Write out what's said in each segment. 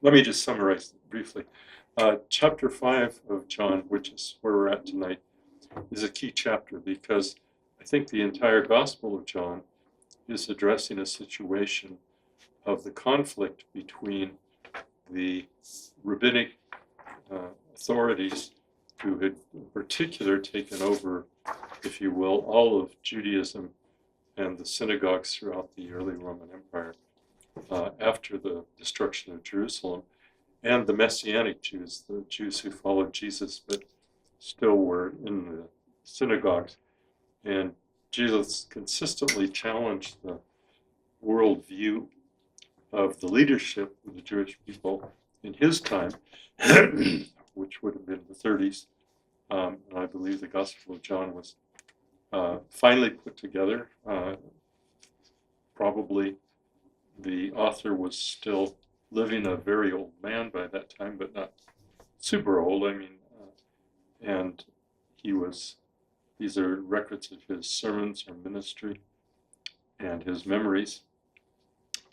let me just summarize briefly. Chapter 5 of John, which is where we're at tonight, is a key chapter because I think the entire Gospel of John is addressing a situation of the conflict between the rabbinic authorities who had in particular taken over, if you will, all of Judaism and the synagogues throughout the early Roman Empire after the destruction of Jerusalem, and the Messianic Jews, the Jews who followed Jesus but still were in the synagogues. And Jesus consistently challenged the worldview of the leadership of the Jewish people in his time, which would have been the 30s. And I believe the Gospel of John was finally put together. Probably the author was still living, a very old man by that time, but not super old. I mean, and he was, these are records of his sermons or ministry and his memories,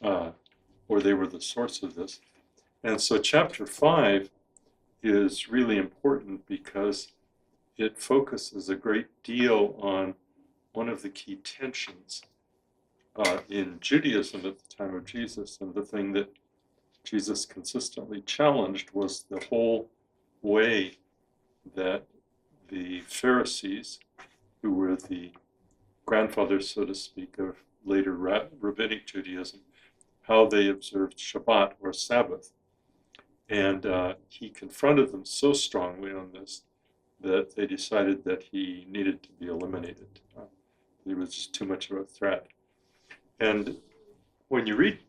or they were the source of this. And so chapter 5 is really important because it focuses a great deal on one of the key tensions in Judaism at the time of Jesus. And the thing that Jesus consistently challenged was the whole way that the Pharisees, who were the grandfathers, so to speak, of later rabbinic Judaism, how they observed Shabbat or Sabbath. And he confronted them so strongly on this that they decided that he needed to be eliminated. He was just too much of a threat. And when you read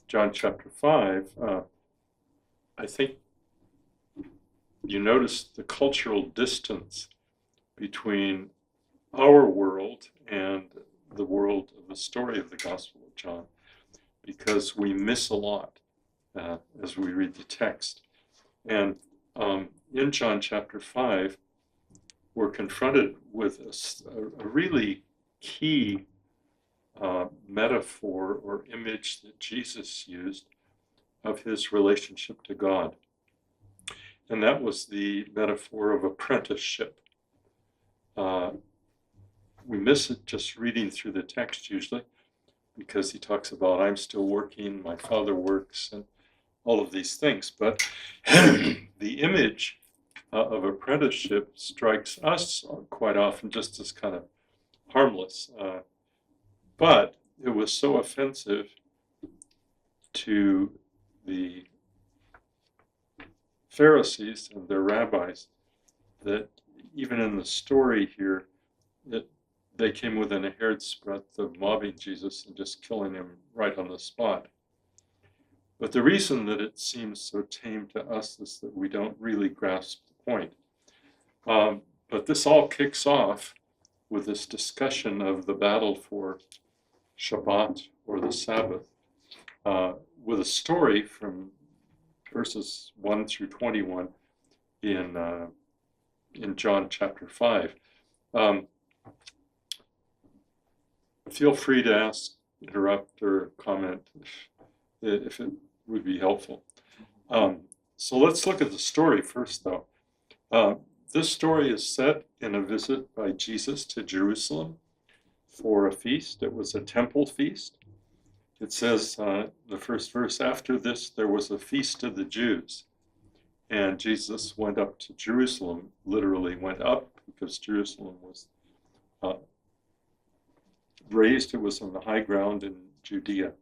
John chapter 5, I think you notice the cultural distance between our world and the world of the story of the Gospel of John, because we miss a lot as we read the text. And in John chapter 5, we're confronted with a really key metaphor or image that Jesus used of his relationship to God. And that was the metaphor of apprenticeship. We miss it just reading through the text usually, because he talks about, I'm still working, my Father works, and all of these things. But the image of apprenticeship strikes us quite often just as kind of harmless. But it was so offensive to the Pharisees and their rabbis that even in the story here, that they came within a hair's breadth of mobbing Jesus and just killing him right on the spot. But the reason that it seems so tame to us is that we don't really grasp the point. But this all kicks off with this discussion of the battle for Shabbat or the Sabbath, with a story from verses 1 through 21 in John chapter 5. Feel free to ask, interrupt, or comment if it would be helpful. So let's look at the story first, though. This story is set in a visit by Jesus to Jerusalem for a feast. It was a temple feast. It says, the first verse, after this there was a feast of the Jews. And Jesus went up to Jerusalem, literally went up, because Jerusalem was raised. It was on the high ground in Judea.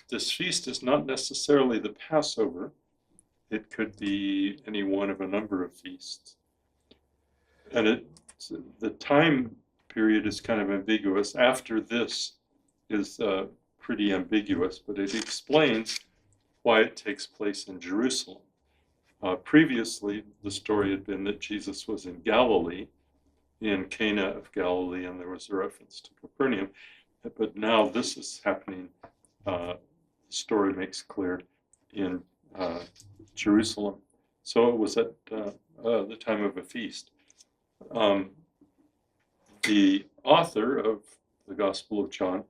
This feast is not necessarily the Passover. It could be any one of a number of feasts. And the time period is kind of ambiguous. After this is pretty ambiguous, but it explains why it takes place in Jerusalem. Previously, the story had been that Jesus was in Galilee, in Cana of Galilee, and there was a reference to Capernaum. But now this is happening, the story makes clear, in Jerusalem. So it was at the time of a feast. The author of the Gospel of John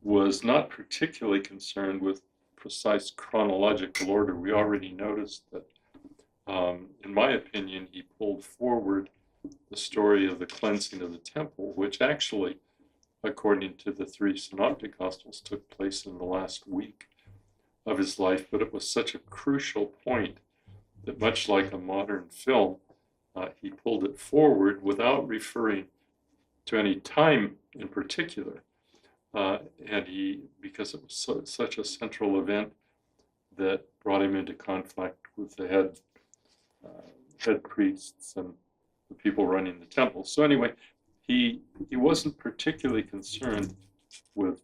was not particularly concerned with precise chronological order. We already noticed that, in my opinion, he pulled forward the story of the cleansing of the temple, which actually, according to the three synoptic gospels, took place in the last week of his life. But it was such a crucial point that, much like a modern film, he pulled it forward without referring to any time in particular. And because it was such a central event that brought him into conflict with the head priests and the people running the temple. So anyway, he wasn't particularly concerned with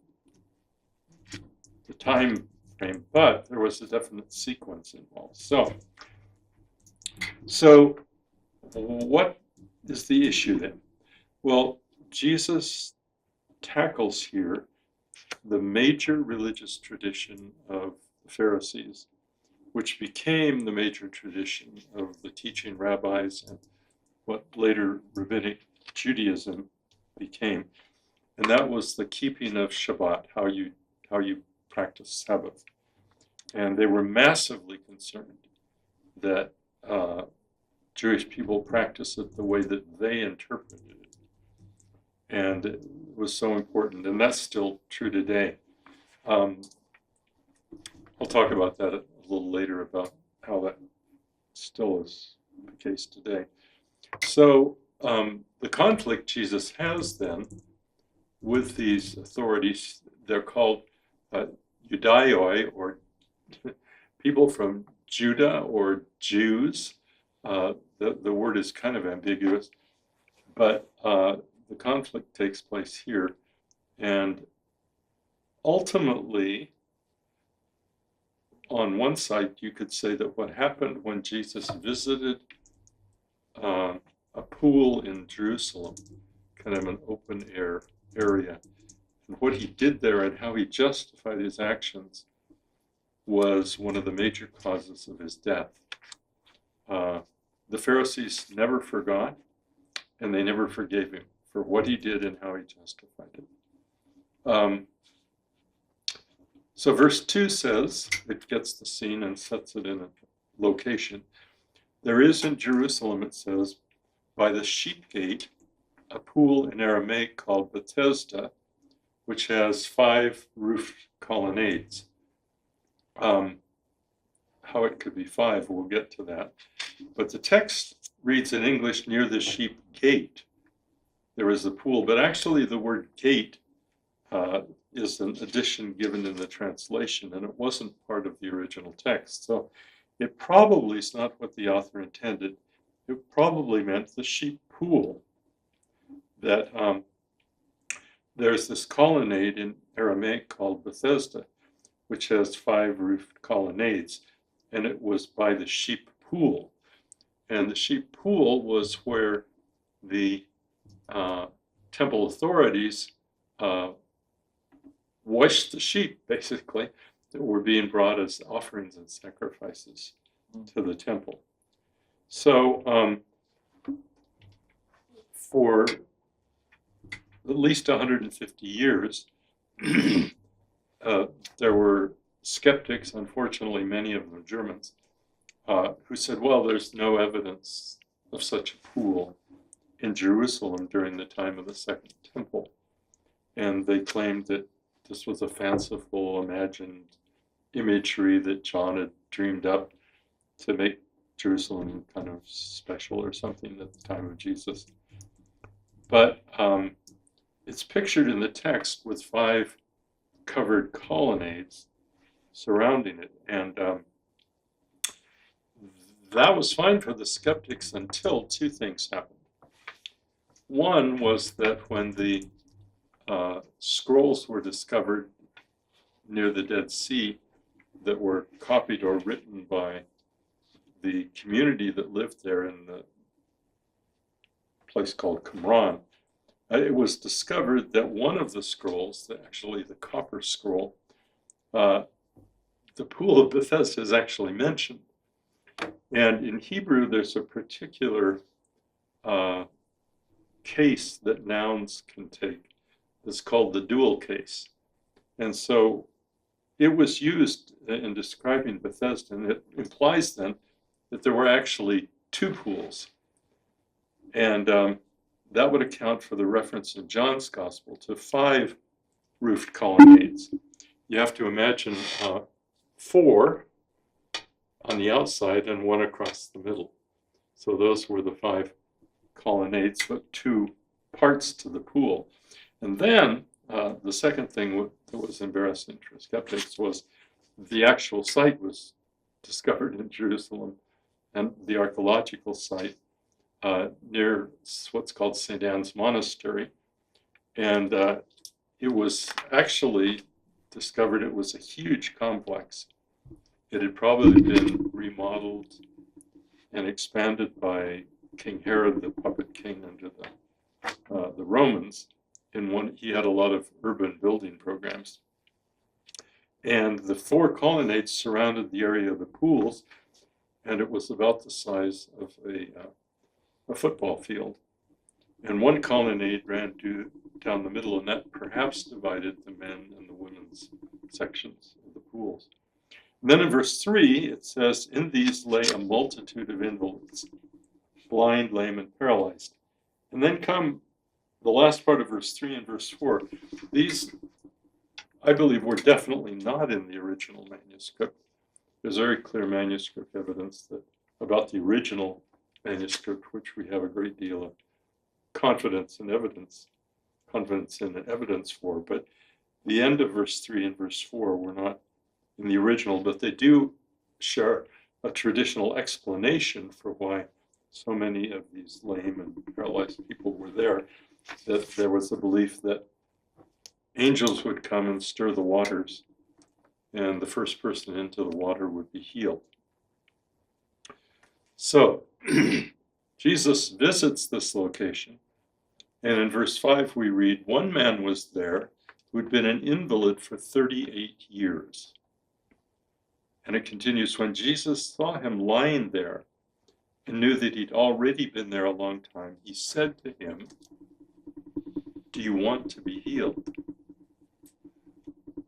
the time frame, but there was a definite sequence involved. So what is the issue then? Well, Jesus tackles here the major religious tradition of the Pharisees, which became the major tradition of the teaching rabbis and what later rabbinic Judaism became. And that was the keeping of Shabbat, how you practice Sabbath. And they were massively concerned that Jewish people practice it the way that they interpreted it. And it was so important, and that's still true today. I'll talk about that a little later, about how that still is the case today. So the conflict Jesus has then with these authorities, they're called Judaioi, or people from Judah, or Jews. The word is kind of ambiguous, but the conflict takes place here. And ultimately, on one side, you could say that what happened when Jesus visited a pool in Jerusalem, kind of an open air area, and what he did there and how he justified his actions was one of the major causes of his death. The Pharisees never forgot, and they never forgave him for what he did and how he justified it. So verse 2 says, it gets the scene and sets it in a location. There is in Jerusalem, it says, by the sheep gate, a pool in Aramaic called Bethesda, which has 5 roofed colonnades. How it could be 5, we'll get to that. But the text reads in English, near the sheep gate, there is a pool. But actually the word gate is an addition given in the translation, and it wasn't part of the original text. So it probably is not what the author intended. It probably meant the sheep pool. That there's this colonnade in Aramaic called Bethesda, which has 5 roofed colonnades, and it was by the sheep pool. And the sheep pool was where the temple authorities washed the sheep, basically, that were being brought as offerings and sacrifices to the temple. So for at least 150 years, there were skeptics, unfortunately many of them Germans, who said, well, there's no evidence of such a pool in Jerusalem during the time of the Second Temple. And they claimed that this was a fanciful, imagined imagery that John had dreamed up to make Jerusalem kind of special or something at the time of Jesus. But it's pictured in the text with 5 covered colonnades surrounding it. And that was fine for the skeptics until 2 things happened. One was that when the scrolls were discovered near the Dead Sea that were copied or written by the community that lived there in the place called Qumran, it was discovered that one of the scrolls, actually the copper scroll, the pool of Bethesda is actually mentioned. And in Hebrew, there's a particular case that nouns can take. It's called the dual case. And so it was used in describing Bethesda, and it implies then that there were actually two pools. And that would account for the reference in John's Gospel to 5 roofed colonnades. You have to imagine 4 on the outside and 1 across the middle. So those were the 5 colonnades, but 2 parts to the pool. And then the second thing that was embarrassing for skeptics was the actual site was discovered in Jerusalem, and the archaeological site near what's called St. Anne's Monastery. And it was actually discovered it was a huge complex. It had probably been remodeled and expanded by King Herod, the puppet king under the Romans. He had a lot of urban building programs. And the 4 colonnades surrounded the area of the pools, and it was about the size of a football field. And 1 colonnade ran down the middle, and that perhaps divided the men and the women's sections of the pools. And then in verse 3, it says, "In these lay a multitude of invalids, blind, lame, and paralyzed." And then come the last part of verse 3 and verse 4. These, I believe, were definitely not in the original manuscript. There's very clear manuscript evidence about the original manuscript, which we have a great deal of confidence in evidence for. But the end of verse 3 and verse 4 were not in the original, but they do share a traditional explanation for why so many of these lame and paralyzed people were there, that there was a belief that angels would come and stir the waters, and the first person into the water would be healed. So Jesus visits this location, and in verse 5 we read, "One man was there who had been an invalid for 38 years. And it continues, "When Jesus saw him lying there and knew that he'd already been there a long time, he said to him, 'Do you want to be healed?'"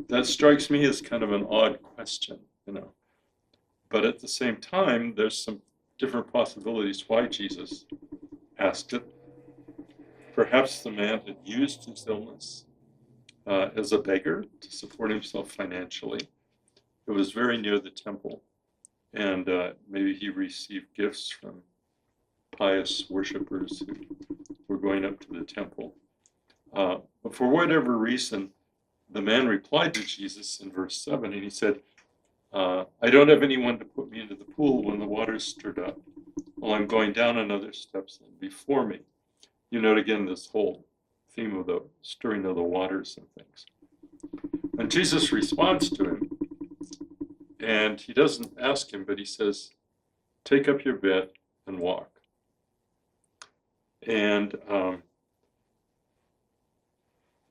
That strikes me as kind of an odd question, But at the same time, there's some different possibilities why Jesus asked it. Perhaps the man had used his illness as a beggar to support himself financially. It was very near the temple, and maybe he received gifts from pious worshipers who were going up to the temple. But for whatever reason, the man replied to Jesus in verse 7, and he said, "I don't have anyone to put me into the pool when the water's stirred up, while I'm going down another steps before me." You note again this whole theme of the stirring of the waters and things. And Jesus responds to him, and he doesn't ask him, but he says, "Take up your bed and walk." And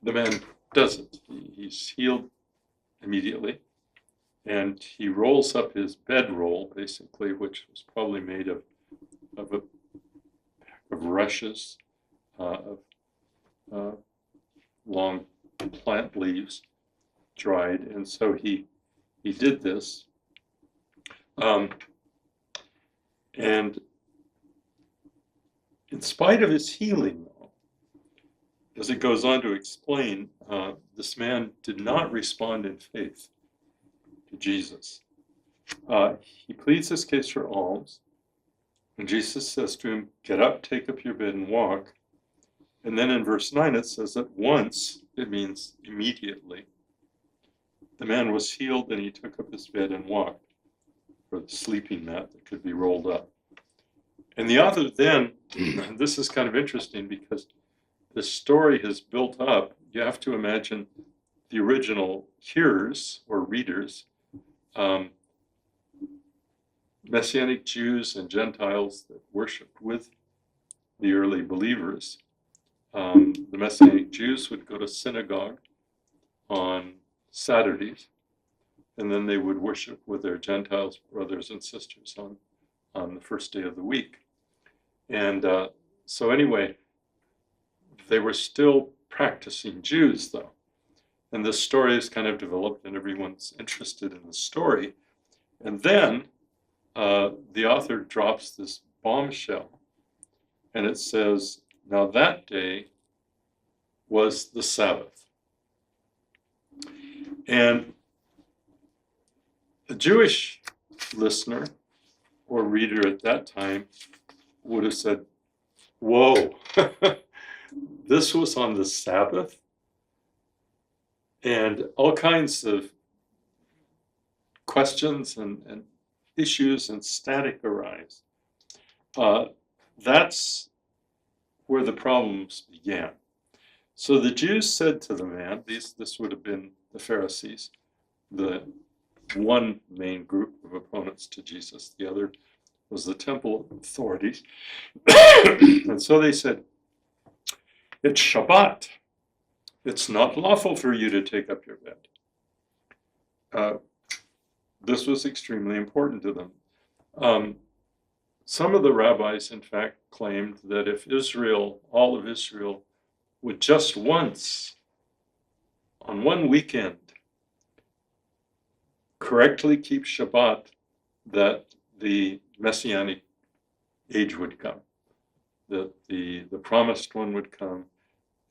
the man does it. He's healed immediately, and he rolls up his bedroll, basically, which was probably made of rushes, of long plant leaves, dried, and so he did this. And in spite of his healing, though, as it goes on to explain, this man did not respond in faith to Jesus. He pleads his case for alms, and Jesus says to him, "Get up, take up your bed, and walk." And then in verse 9 it says that once, it means immediately, the man was healed, and he took up his bed and walked, or the sleeping mat that could be rolled up. And the author then, this is kind of interesting because the story has built up. You have to imagine the original hearers or readers, Messianic Jews and Gentiles that worshiped with the early believers. The Messianic Jews would go to synagogue on Saturdays, and then they would worship with their Gentiles brothers and sisters on the first day of the week. And so anyway, they were still practicing Jews, though. And this story is kind of developed and everyone's interested in the story. And then the author drops this bombshell, and it says, now that day was the Sabbath. And a Jewish listener or reader at that time would have said, whoa, this was on the Sabbath? And all kinds of questions and issues and static arise. That's where the problems began. So the Jews said to the man, this would have been the Pharisees, the one main group of opponents to Jesus. The other was the temple authorities. And so they said, it's Shabbat. It's not lawful for you to take up your bed. This was extremely important to them. Some of the rabbis, in fact, claimed that if Israel, all of Israel, would just once, on one weekend, correctly keep Shabbat, that the Messianic age would come, that the promised one would come,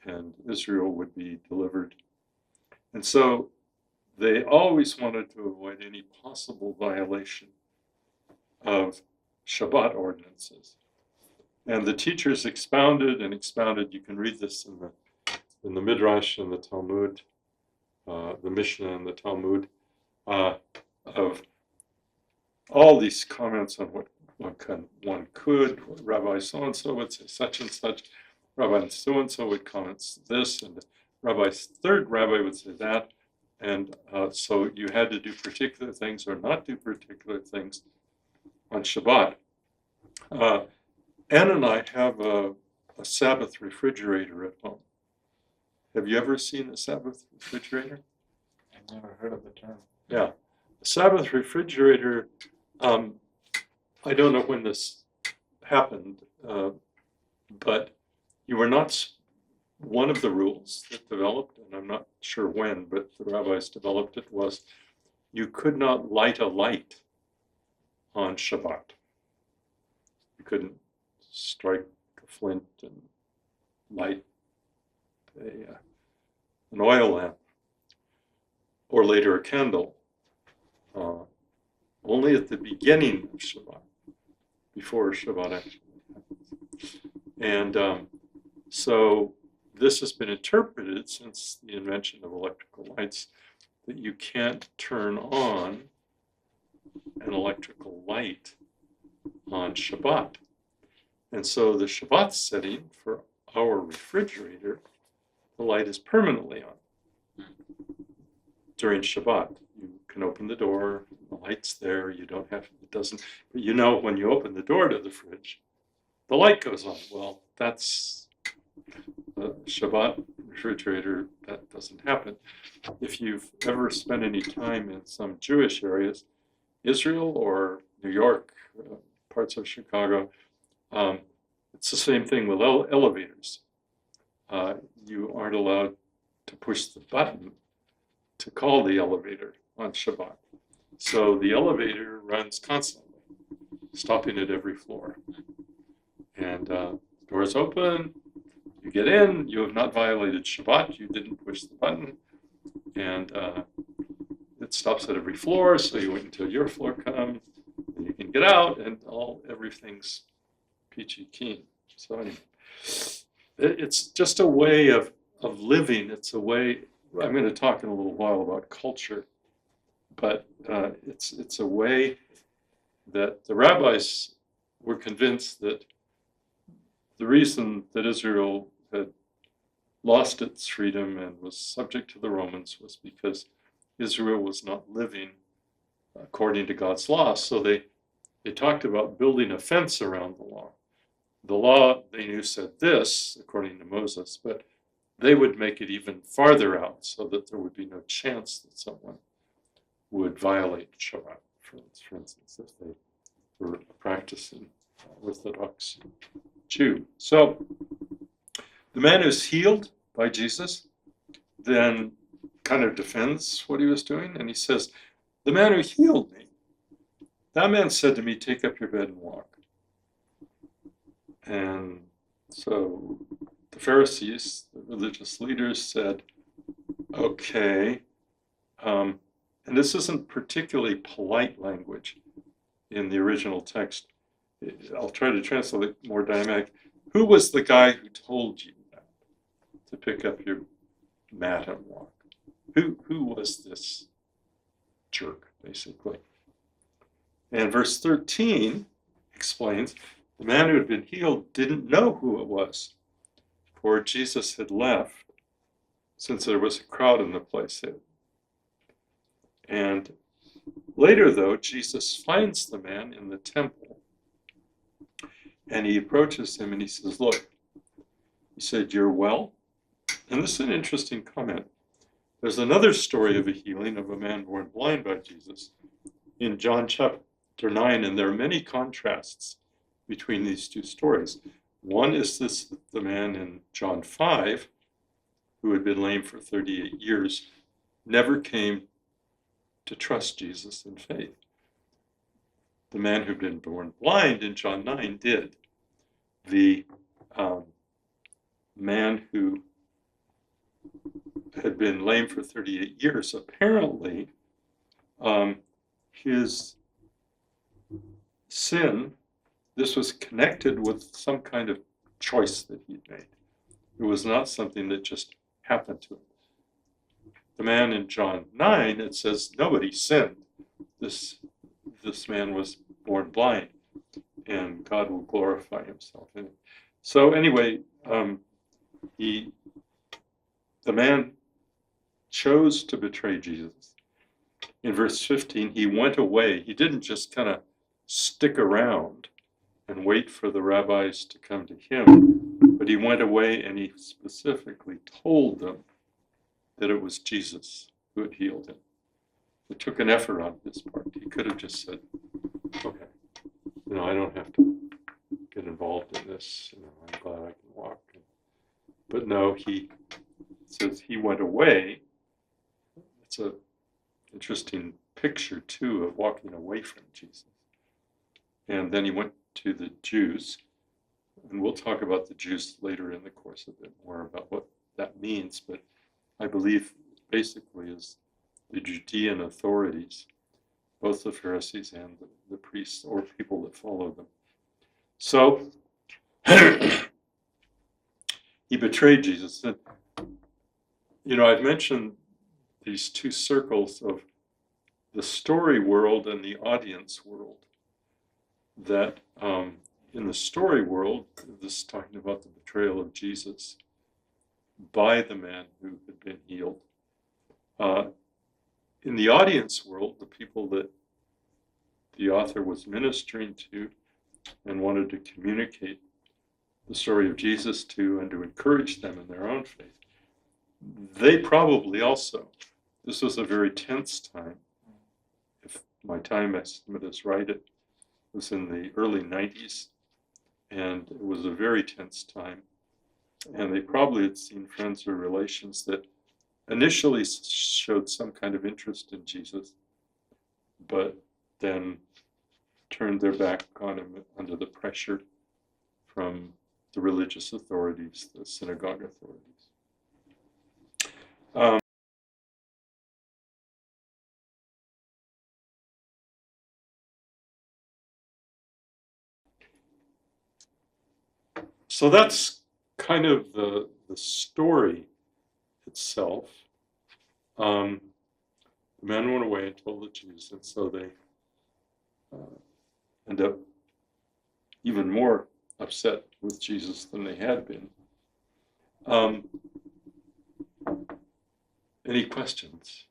and Israel would be delivered. And so they always wanted to avoid any possible violation of Shabbat ordinances. And the teachers expounded and expounded. You can read this in the Midrash and the Talmud, the Mishnah and the Talmud, of all these comments on what one could. Rabbi so-and-so would say such and such. Rabbi so-and-so would comment this, and the third rabbi would say that. And so you had to do particular things or not do particular things on Shabbat. Ann and I have a Sabbath refrigerator at home. Have you ever seen a Sabbath refrigerator? I've never heard of the term. Yeah. A Sabbath refrigerator, I don't know when this happened, but you were not, one of the rules that developed, and I'm not sure when, but the rabbis developed it, was you could not light a light on Shabbat. You couldn't strike a flint and light an oil lamp, or later a candle, only at the beginning of Shabbat, before Shabbat actually happens. And so this has been interpreted since the invention of electrical lights, that you can't turn on an electrical light on Shabbat. And so the Shabbat setting for our refrigerator, the light is permanently on during Shabbat. You can open the door, the light's there, you don't have, it doesn't, but you know when you open the door to the fridge, the light goes on. Well, that's the Shabbat refrigerator, that doesn't happen. If you've ever spent any time in some Jewish areas, Israel or New York, parts of Chicago, it's the same thing with elevators. You aren't allowed to push the button to call the elevator on Shabbat. So the elevator runs constantly, stopping at every floor. And doors open, you get in, you have not violated Shabbat, you didn't push the button, and it stops at every floor, so you wait until your floor comes, and you can get out, and everything's peachy keen. So anyway, it's just a way of living. It's a way, I'm going to talk in a little while about culture, but it's a way that the rabbis were convinced that the reason that Israel had lost its freedom and was subject to the Romans was because Israel was not living according to God's law. So they talked about building a fence around the law. The law, they knew, said this, according to Moses, but they would make it even farther out so that there would be no chance that someone would violate Shabbat, for instance, if they were practicing Orthodox Jew. So the man who's healed by Jesus then kind of defends what he was doing, and he says, the man who healed me, that man said to me, take up your bed and walk. And so the Pharisees, the religious leaders, said, okay, and this isn't particularly polite language in the original text. I'll try to translate it more dynamic. Who was the guy who told you that, to pick up your mat and walk? Who was this jerk, basically? And verse 13 explains, the man who had been healed didn't know who it was, for Jesus had left, since there was a crowd in the place. And later, though, Jesus finds the man in the temple, and he approaches him and he says, look, he said, you're well? And this is an interesting comment. There's another story of a healing of a man born blind by Jesus in John chapter 9, and there are many contrasts between these two stories. One is the man in John 5, who had been lame for 38 years, never came to trust Jesus in faith. The man who'd been born blind in John 9 did. The man who had been lame for 38 years, apparently his sin, this was connected with some kind of choice that he'd made. It was not something that just happened to him. The man in John 9, it says nobody sinned. This man was born blind, and God will glorify himself in it. So anyway, the man chose to betray Jesus. In verse 15, he went away. He didn't just kind of stick around and wait for the rabbis to come to him, but he went away and he specifically told them that it was Jesus who had healed him. It took an effort on his part. He could have just said, okay, I don't have to get involved in this. I'm glad I can walk. But no, he says he went away. It's an interesting picture, too, of walking away from Jesus. And then he went to the Jews, and we'll talk about the Jews later in the course a bit more about what that means, but I believe basically is the Judean authorities, both the Pharisees and the priests or people that follow them. So he betrayed Jesus. And, I've mentioned these two circles of the story world and the audience world. That in the story world, this is talking about the betrayal of Jesus by the man who had been healed. In the audience world, the people that the author was ministering to and wanted to communicate the story of Jesus to and to encourage them in their own faith, they probably also, this was a very tense time. If my time estimate is right, it was in the early 90s, and it was a very tense time. And they probably had seen friends or relations that initially showed some kind of interest in Jesus, but then turned their back on him under the pressure from the religious authorities, the synagogue authorities. So that's kind of the story itself. The men went away and told the Jews, and so they end up even more upset with Jesus than they had been. Any questions?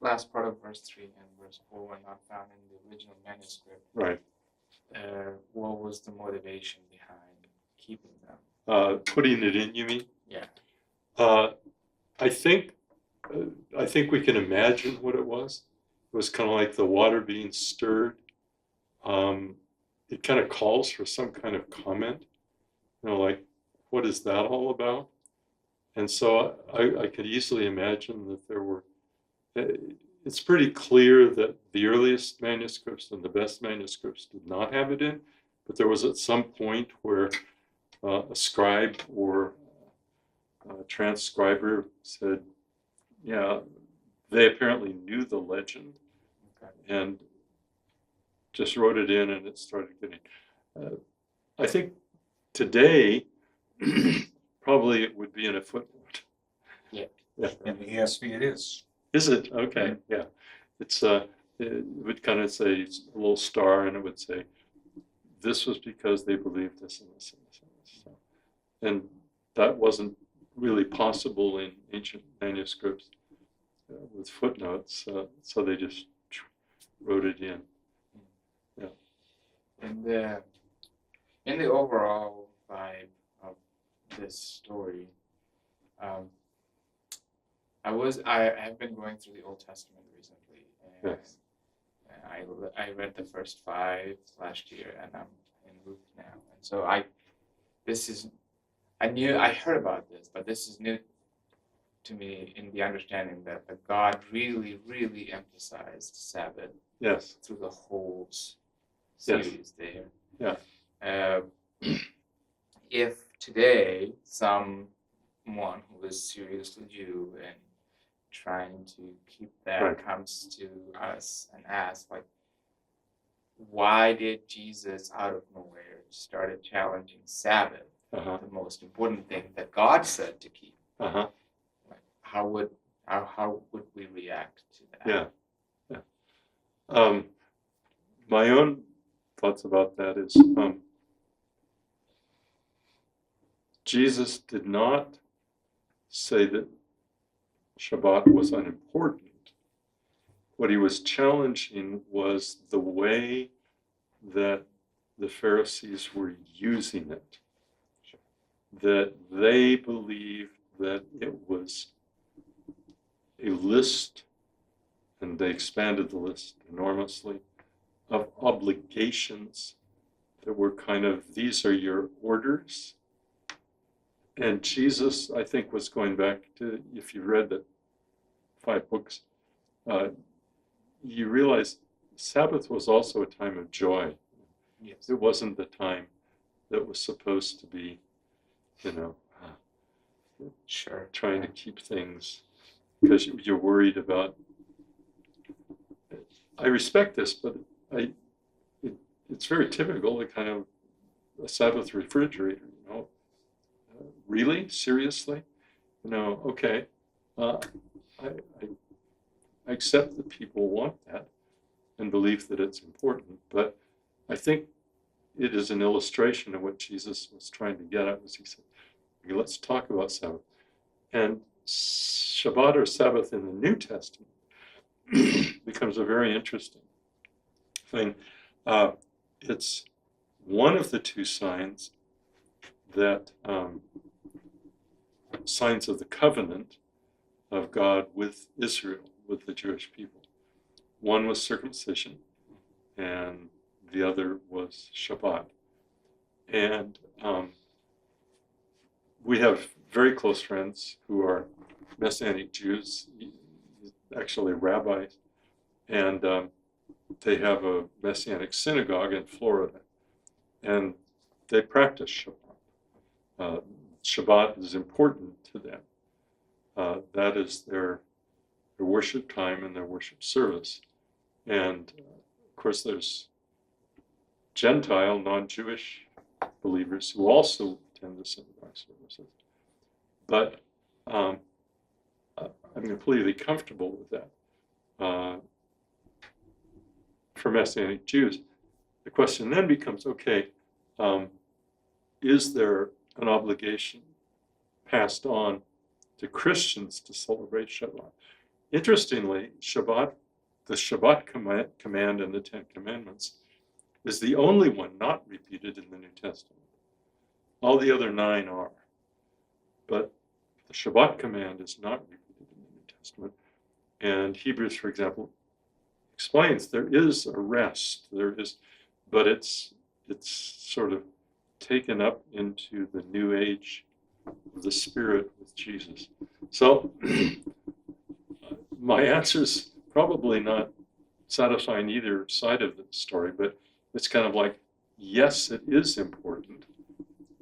Last part of verse 3 and verse 4 were not found in the original manuscript. Right. What was the motivation behind keeping them? Putting it in, you mean? Yeah. I think we can imagine what it was. It was kind of like the water being stirred. It kind of calls for some kind of comment, like what is that all about? And so I could easily imagine that there were, it's pretty clear that the earliest manuscripts and the best manuscripts did not have it in, but there was at some point where a scribe or a transcriber said, yeah, they apparently knew the legend and just wrote it in, and it started getting. I think today, probably it would be in a footnote. Yeah. In the ESV it is. Is it? Okay, yeah. It's it would kind of say a little star, and it would say, this was because they believed this and this and this and this. So, and that wasn't really possible in ancient manuscripts with footnotes, so they just wrote it in. Yeah. In the overall vibe of this story, I have been going through the Old Testament recently, and Yes. I read the first 5 last year, and I'm in Ruth now, and so I heard about this, but this is new to me in the understanding that God really, really emphasized Sabbath Yes. through the whole series there. Yeah. If today someone who is seriously Jew and trying to keep that Right. comes to us and asks, like, why did Jesus out of nowhere started challenging Sabbath, Uh-huh. the most important thing that God said to keep? Uh-huh. Like, how would we react to that? Yeah. Yeah. My own thoughts about that is Jesus did not say that Shabbat was unimportant. What he was challenging was the way that the Pharisees were using it. That they believed that it was a list, and they expanded the list enormously, of obligations that were kind of, these are your orders. And Jesus, I think, was going back to, if you read the 5 books, you realize Sabbath was also a time of joy. Yes. It wasn't the time that was supposed to be, Sure. trying to keep things, because you're worried about. I respect this, but it's very typical to kind of a Sabbath refrigerator, really? Seriously? Okay. I accept that people want that and believe that it's important, but I think it is an illustration of what Jesus was trying to get at, was he said, okay, let's talk about Sabbath. And Shabbat or Sabbath in the New Testament becomes a very interesting thing. It's one of the 2 signs that signs of the covenant of God with Israel, with the Jewish people. One was circumcision, and the other was Shabbat. And we have very close friends who are Messianic Jews, actually rabbis, and they have a Messianic synagogue in Florida, and they practice Shabbat. Shabbat is important to them. That is their worship time and their worship service. And of course, there's Gentile, non-Jewish believers who also attend the synagogue services. But I'm completely comfortable with that. For Messianic Jews, the question then becomes, okay, is there an obligation passed on to Christians to celebrate Shabbat? Interestingly, the Shabbat command in the 10 Commandments is the only one not repeated in the New Testament. All the other 9 are. But the Shabbat command is not repeated in the New Testament. And Hebrews, for example, explains there is a rest, but it's sort of taken up into the new age of the Spirit with Jesus. So my answer's probably not satisfying either side of the story, but it's kind of like, yes, it is important.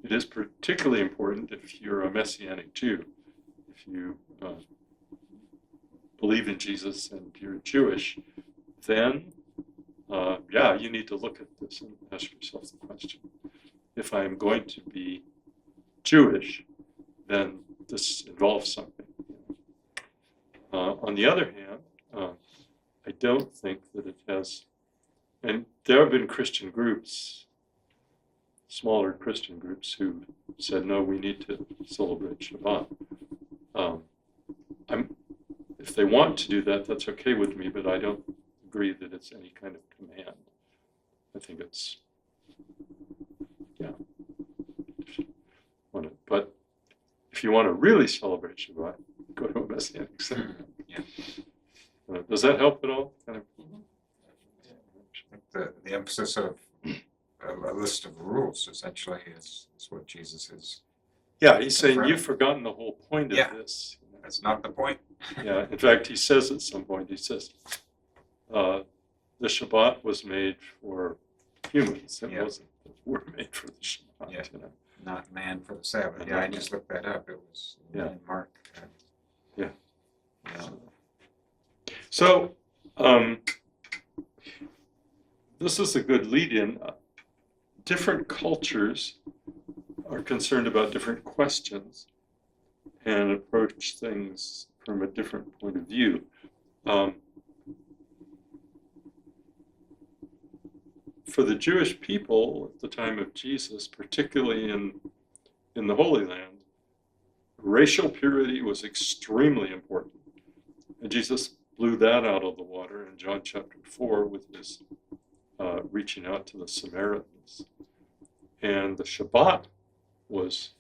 It is particularly important if you're a Messianic Jew. If you believe in Jesus and you're Jewish, then yeah, you need to look at this and ask yourself the question, if I'm going to be Jewish, then this involves something. On the other hand, I don't think that it has, and there have been Christian groups, smaller Christian groups, who said, no, we need to celebrate Shabbat. If they want to do that, that's okay with me, but I don't agree that it's any kind of command. I think it's, yeah. But if you want to really celebrate Shabbat, go to a Messianic center. Yeah. Does that help at all? Kind of. The emphasis of a list of rules essentially is what Jesus is. Yeah, he's saying you've forgotten the whole point of this. That's not the point. Yeah, in fact, he says at some point, he says, the Shabbat was made for humans. It wasn't that we're made for the Shabbat. Yeah. You know? Not man for the Sabbath. And Yeah, I not just looked that up. It was in Mark. Yeah. Yeah. So, this is a good lead-in. Different cultures are concerned about different questions and approach things from a different point of view. For the Jewish people at the time of Jesus, particularly in the Holy Land, racial purity was extremely important. And Jesus blew that out of the water in John chapter 4 with his reaching out to the Samaritans. And the Shabbat was,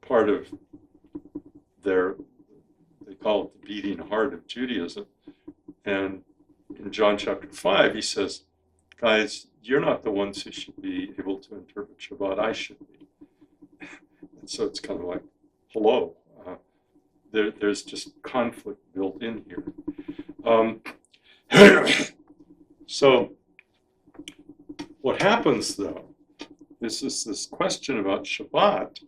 part of they call it the beating heart of Judaism. And in John chapter 5, he says, guys, you're not the ones who should be able to interpret Shabbat, I should be. And so it's kind of like, hello, there's just conflict built in here. So what happens, though, is this question about Shabbat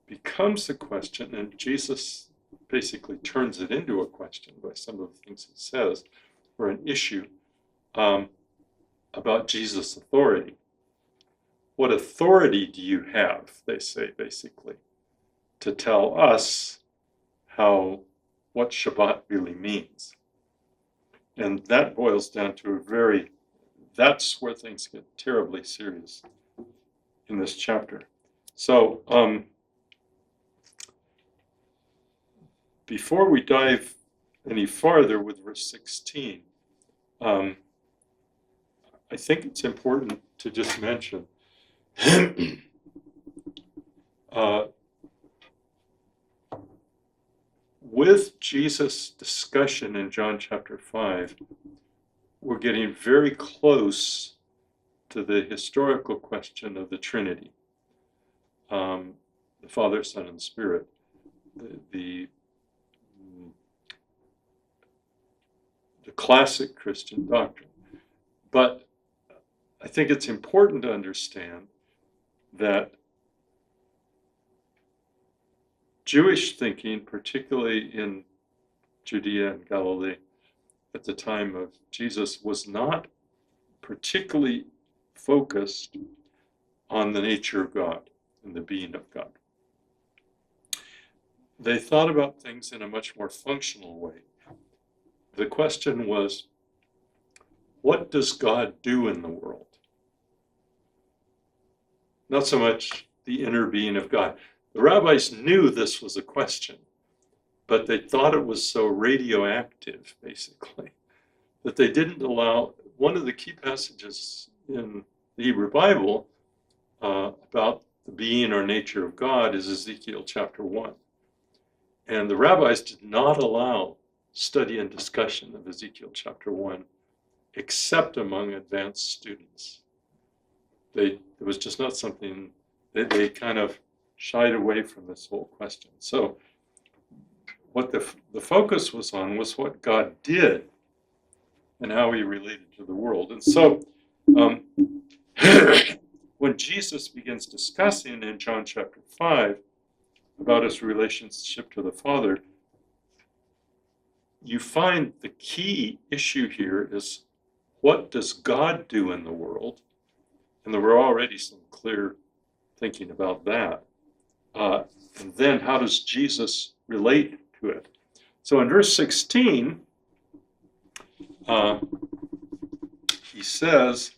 becomes a question, and Jesus basically turns it into a question by some of the things he says, or an issue about Jesus' authority. What authority do you have, they say, basically, to tell us what Shabbat really means? And that boils down to that's where things get terribly serious in this chapter. So, before we dive any farther with verse 16, I think it's important to just mention with Jesus' discussion in John chapter 5, we're getting very close to the historical question of the Trinity, the Father, Son, and Spirit, the classic Christian doctrine. But I think it's important to understand that Jewish thinking, particularly in Judea and Galilee at the time of Jesus, was not particularly focused on the nature of God and the being of God. They thought about things in a much more functional way. The question was, what does God do in the world? Not so much the inner being of God. The rabbis knew this was a question, but they thought it was so radioactive, basically, that they didn't allow. One of the key passages in the Hebrew Bible about the being or nature of God is Ezekiel chapter 1. And the rabbis did not allow study and discussion of Ezekiel chapter 1, except among advanced students. it was just not something, they kind of shied away from this whole question. So what the focus was on was what God did and how he related to the world. And so when Jesus begins discussing in John chapter 5 about his relationship to the Father, you find the key issue here is, what does God do in the world? And there were already some clear thinking about that. And then how does Jesus relate to it? So in verse 16, he says,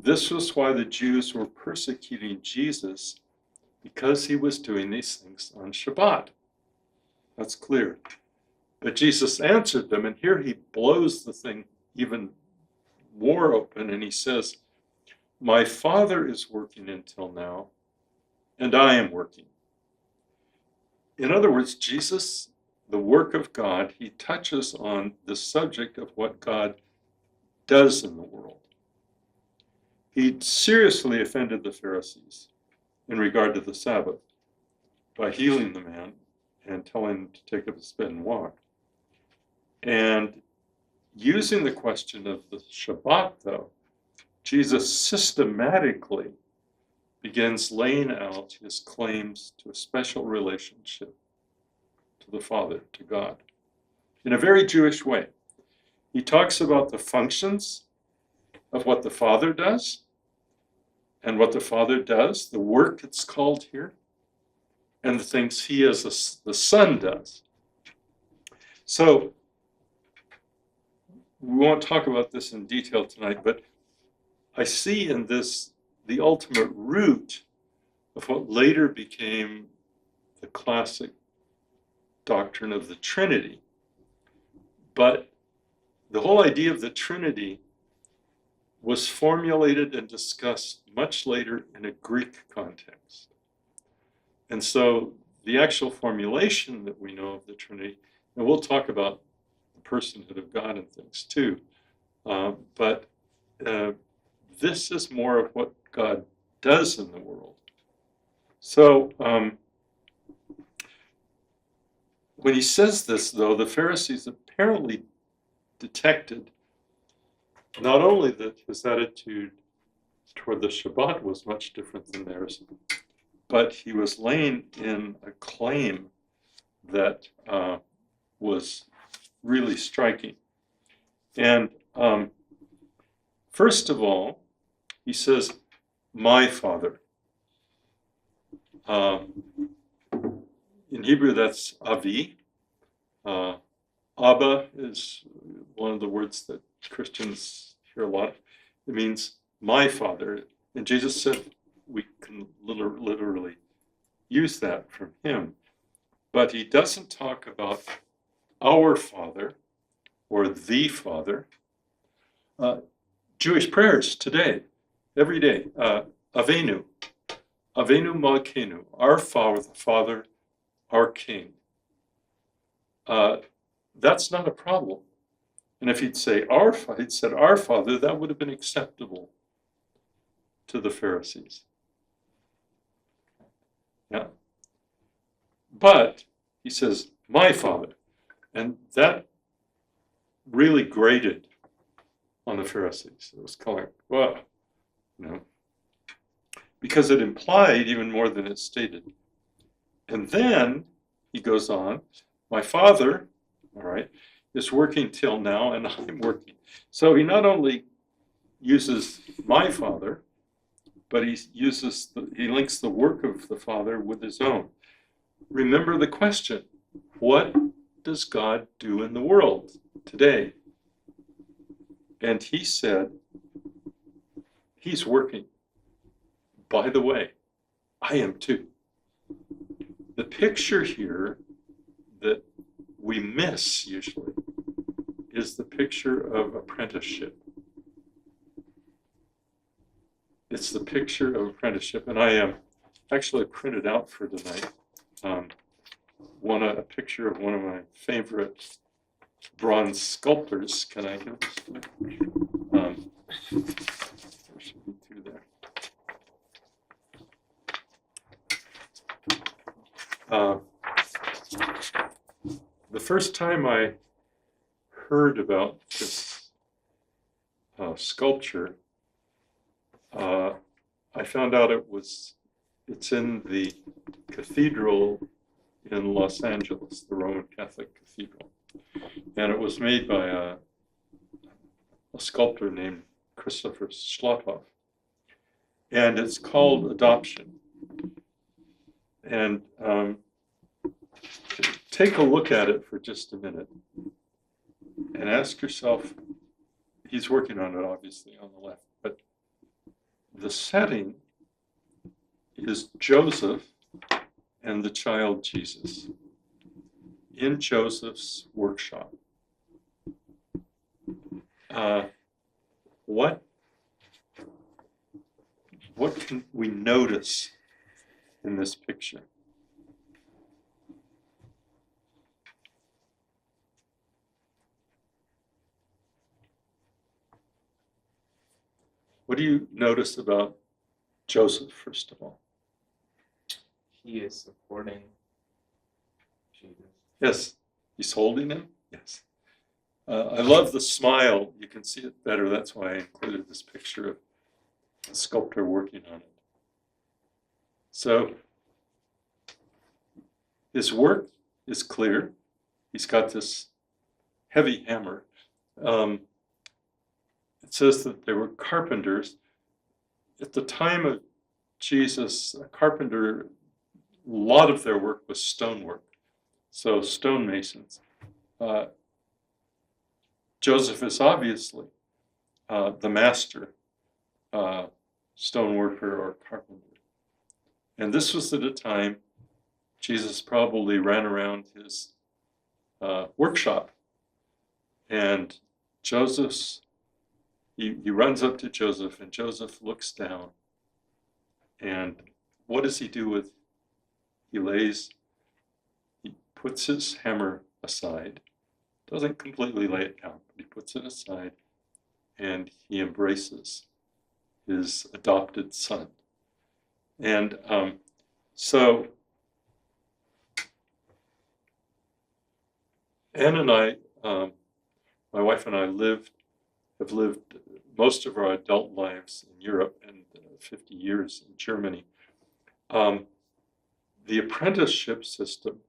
this was why the Jews were persecuting Jesus, because he was doing these things on Shabbat. That's clear. But Jesus answered them, and here he blows the thing even more open, and he says, my Father is working until now, and I am working. In other words, Jesus, the work of God, he touches on the subject of what God does in the world. He seriously offended the Pharisees in regard to the Sabbath by healing the man and telling him to take up his bed and walk. And using the question of the Shabbat, though, Jesus systematically begins laying out his claims to a special relationship to the Father, to God, in a very Jewish way. He talks about the functions of what the Father does, and what the Father does, the work it's called here, and the things he as the Son does. So we won't talk about this in detail tonight, but I see in this the ultimate root of what later became the classic doctrine of the Trinity. But the whole idea of the Trinity was formulated and discussed much later in a Greek context. And so the actual formulation that we know of the Trinity, and we'll talk about the personhood of God and things too, but this is more of what God does in the world. So when he says this, though, the Pharisees apparently detected not only that his attitude toward the Shabbat was much different than theirs, but he was laying in a claim that was really striking. And first of all, he says, my Father. In Hebrew, that's Avi. Abba is one of the words that Christians hear a lot. It means my Father. And Jesus said we can literally use that from him. But he doesn't talk about our Father or the Father. Jewish prayers today, every day, Avenu, Avenu Malkeinu, our Father, our King. That's not a problem. And if he'd said our Father, that would have been acceptable to the Pharisees. Yeah. But he says, my Father. And that really grated on the Pharisees. It was kind of like, whoa, because it implied even more than it stated. And then he goes on, my Father, all right, is working till now, and I'm working. So he not only uses my Father, but he links the work of the Father with his own. Remember the question, what does God do in the world today? And he said, he's working. By the way, I am too. The picture here that we miss usually is the picture of apprenticeship. It's the picture of apprenticeship, and I actually printed out for tonight a picture of one of my favorite bronze sculptors. Can I give this? There should be two there. The first time I heard about this sculpture, I found out it's in the cathedral in Los Angeles, the Roman Catholic Cathedral. And it was made by a sculptor named Ch5. And it's called Adoption. And take a look at it for just a minute and ask yourself, he's working on it obviously on the left, but the setting is Joseph and the child Jesus in Joseph's workshop. What can we notice in this picture? What do you notice about Joseph, first of all? He is supporting Jesus. Yes, he's holding him. Yes. I love the smile. You can see it better. That's why I included this picture of a sculptor working on it. So his work is clear. He's got this heavy hammer. It says that there were carpenters. At the time of Jesus, a carpenter, a lot of their work was stonework. So stonemasons. Joseph is obviously the master stoneworker or carpenter. And this was at a time Jesus probably ran around his workshop. And he runs up to Joseph, and Joseph looks down. And what does he do he puts his hammer aside, doesn't completely lay it down, but he puts it aside, and he embraces his adopted son. And so Anne and I, my wife and I have lived most of our adult lives in Europe and 50 years in Germany. The apprenticeship system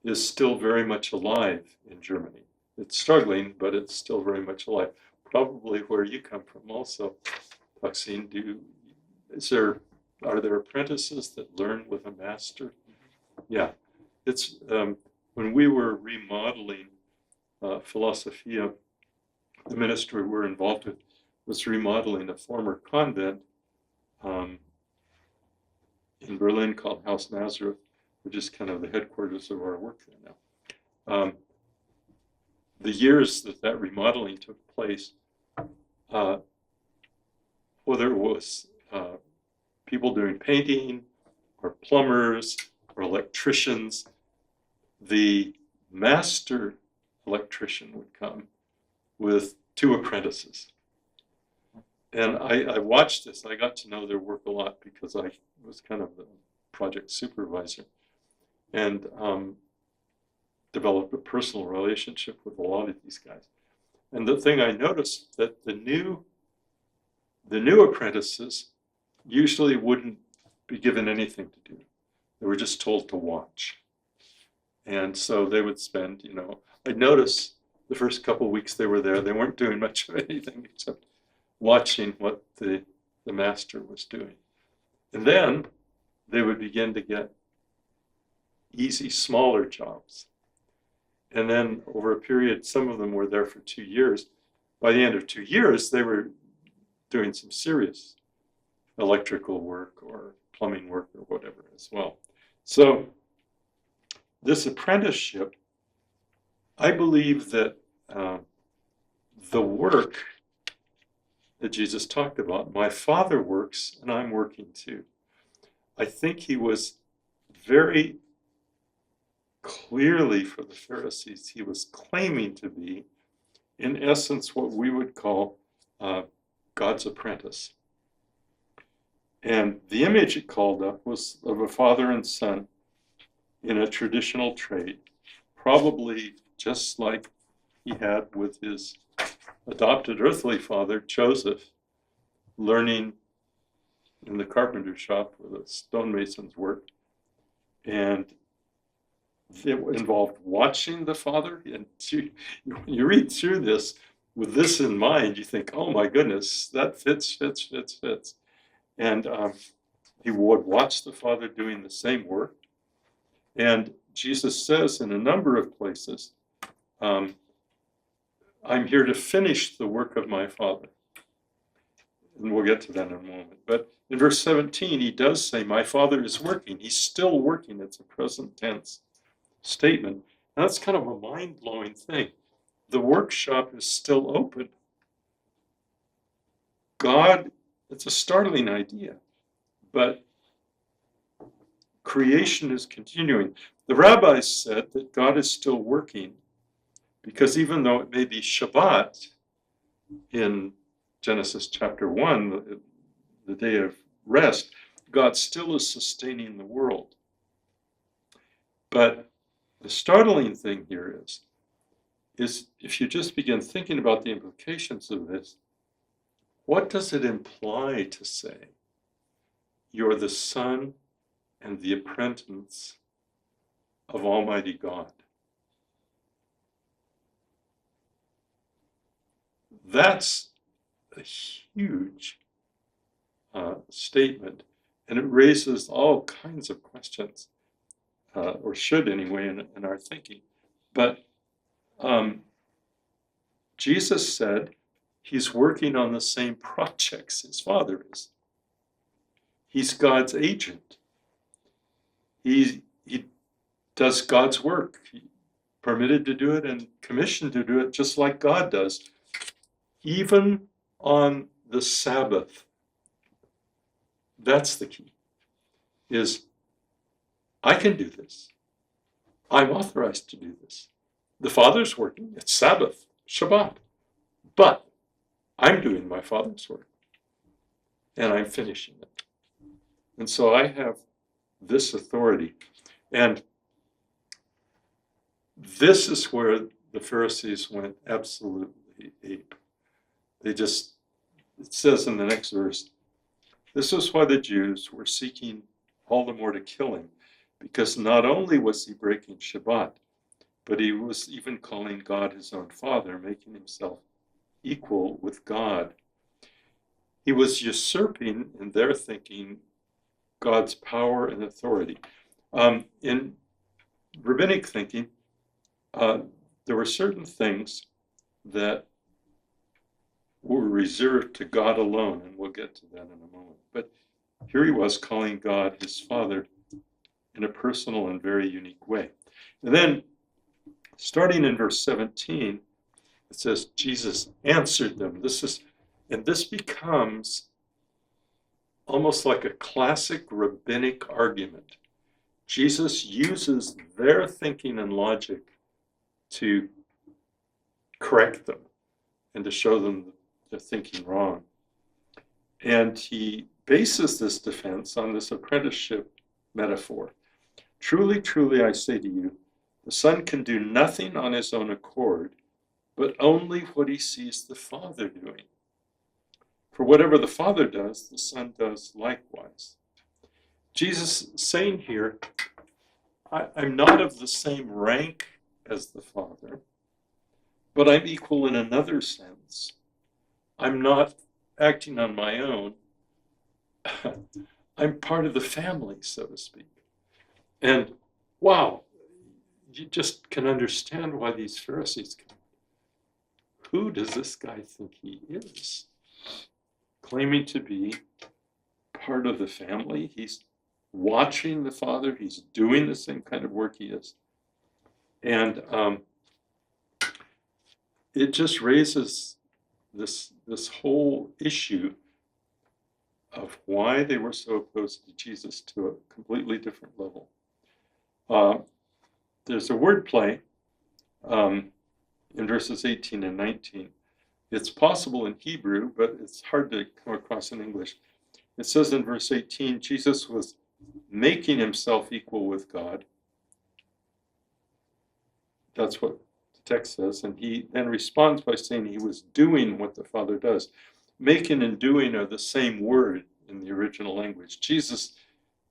is still very much alive in Germany. It's struggling, but it's still very much alive. Probably where you come from also, Maxine, are there apprentices that learn with a master? Yeah, it's when we were remodeling Philosophia, the ministry we're involved with was remodeling a former convent in Berlin called House Nazareth, which is kind of the headquarters of our work there now. The years that remodeling took place, there was people doing painting, or plumbers, or electricians. The master electrician would come with 2 apprentices. And I watched this. I got to know their work a lot because I was kind of the project supervisor, and developed a personal relationship with a lot of these guys. And the thing I noticed that the new apprentices usually wouldn't be given anything to do. They were just told to watch. And so they would spend, I'd notice the first couple of weeks they were there, they weren't doing much of anything except watching what the master was doing. And then they would begin to get easy, smaller jobs. And then over a period, some of them were there for 2 years. By the end of 2 years, they were doing some serious electrical work or plumbing work or whatever as well. So this apprenticeship, I believe that the work that Jesus talked about, my Father works and I'm working too. I think he was very clearly, for the Pharisees, he was claiming to be, in essence, what we would call God's apprentice. And the image it called up was of a father and son in a traditional trade, probably just like he had with his adopted earthly father, Joseph, learning in the carpenter shop where the stonemasons worked. And it involved watching the father. And you read through this with this in mind, you think, oh my goodness, that fits. And he would watch the father doing the same work. And Jesus says in a number of places, I'm here to finish the work of my Father. And we'll get to that in a moment. But in verse 17, he does say, my Father is working. He's still working. It's a present tense statement. And that's kind of a mind-blowing thing. The workshop is still open. God, it's a startling idea, but creation is continuing. The rabbis said that God is still working because even though it may be Shabbat in Genesis chapter 1, the day of rest, God still is sustaining the world. But the startling thing here is if you just begin thinking about the implications of this, what does it imply to say you're the son and the apprentice of Almighty God? That's a huge statement, and it raises all kinds of questions, or should anyway, in our thinking. But Jesus said he's working on the same projects his Father is. He's God's agent. He does God's work. He permitted to do it and commissioned to do it just like God does. Even on the Sabbath, that's the key, is I can do this. I'm authorized to do this. The Father's working. It's Sabbath, Shabbat. But I'm doing my Father's work. And I'm finishing it. And so I have this authority. And this is where the Pharisees went absolutely ape. It says in the next verse, this is why the Jews were seeking all the more to kill him, because not only was he breaking Shabbat, but he was even calling God his own Father, making himself equal with God. He was usurping, in their thinking, God's power and authority. In rabbinic thinking, there were certain things that were reserved to God alone, and we'll get to that in a moment. But here he was calling God his Father in a personal and very unique way. And then, starting in verse 17, it says, Jesus answered them. This becomes almost like a classic rabbinic argument. Jesus uses their thinking and logic to correct them and to show them they're thinking wrong. And he bases this defense on this apprenticeship metaphor. Truly, truly, I say to you, the Son can do nothing on his own accord, but only what he sees the Father doing. For whatever the Father does, the Son does likewise. Jesus is saying here, I'm not of the same rank as the Father, but I'm equal in another sense. I'm not acting on my own. I'm part of the family, so to speak. And wow, you just can understand why these Pharisees come. Who does this guy think he is? Claiming to be part of the family. He's watching the Father. He's doing the same kind of work he is. And it just raises this whole issue of why they were so opposed to Jesus to a completely different level. There's a word play in verses 18 and 19. It's possible in Hebrew, but it's hard to come across in English. It says in verse 18, Jesus was making himself equal with God. That's what the text says. And he then responds by saying he was doing what the Father does. Making and doing are the same word in the original language. Jesus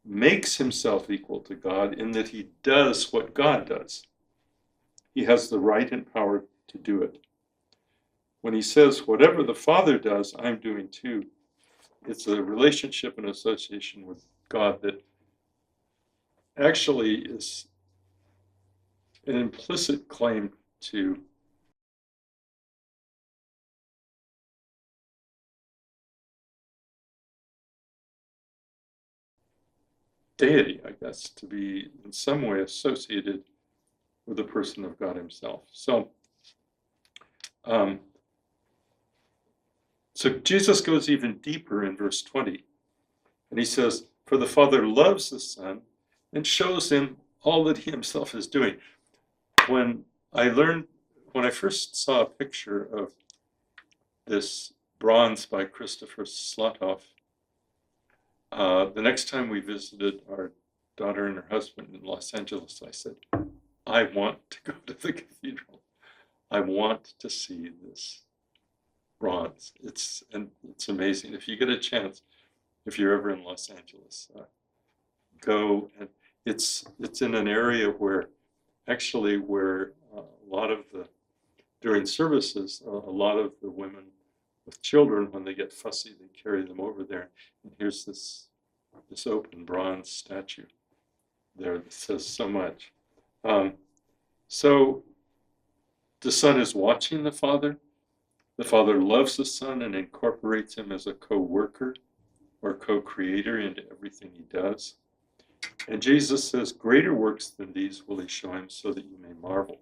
makes himself equal to God in that he does what God does. He has the right and power to do it. When he says, whatever the Father does, I'm doing too, it's a relationship and association with God that actually is an implicit claim to deity, I guess, to be in some way associated with the person of God himself. So Jesus goes even deeper in verse 20, and he says, for the Father loves the Son and shows him all that he himself is doing. When I first saw a picture of this bronze by Christopher Slothoff, the next time we visited our daughter and her husband in Los Angeles, I said, I want to go to the cathedral. I want to see this bronze. It's amazing. If you get a chance, if you're ever in Los Angeles, go. And it's in an area where a lot of the, during services, a lot of the women with children, when they get fussy, they carry them over there. And here's this open bronze statue there that says so much. So the Son is watching the Father. The Father loves the Son and incorporates him as a co-worker or co-creator into everything he does. And Jesus says, greater works than these will he show him so that you may marvel.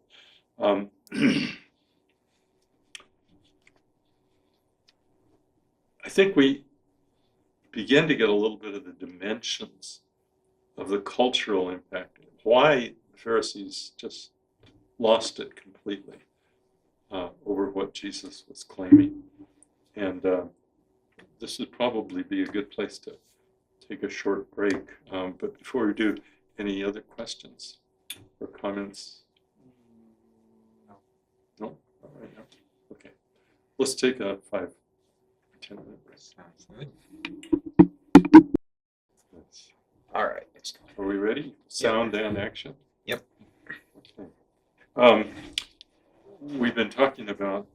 I think we begin to get a little bit of the dimensions of the cultural impact, why the Pharisees just lost it completely over what Jesus was claiming. And this would probably be a good place to take a short break. But before we do, any other questions or comments? No? All right. No? Okay. Let's take a 5-10 minute break. Sounds good. All right. Are we ready? Sound and action? Yep. Okay. We've been talking about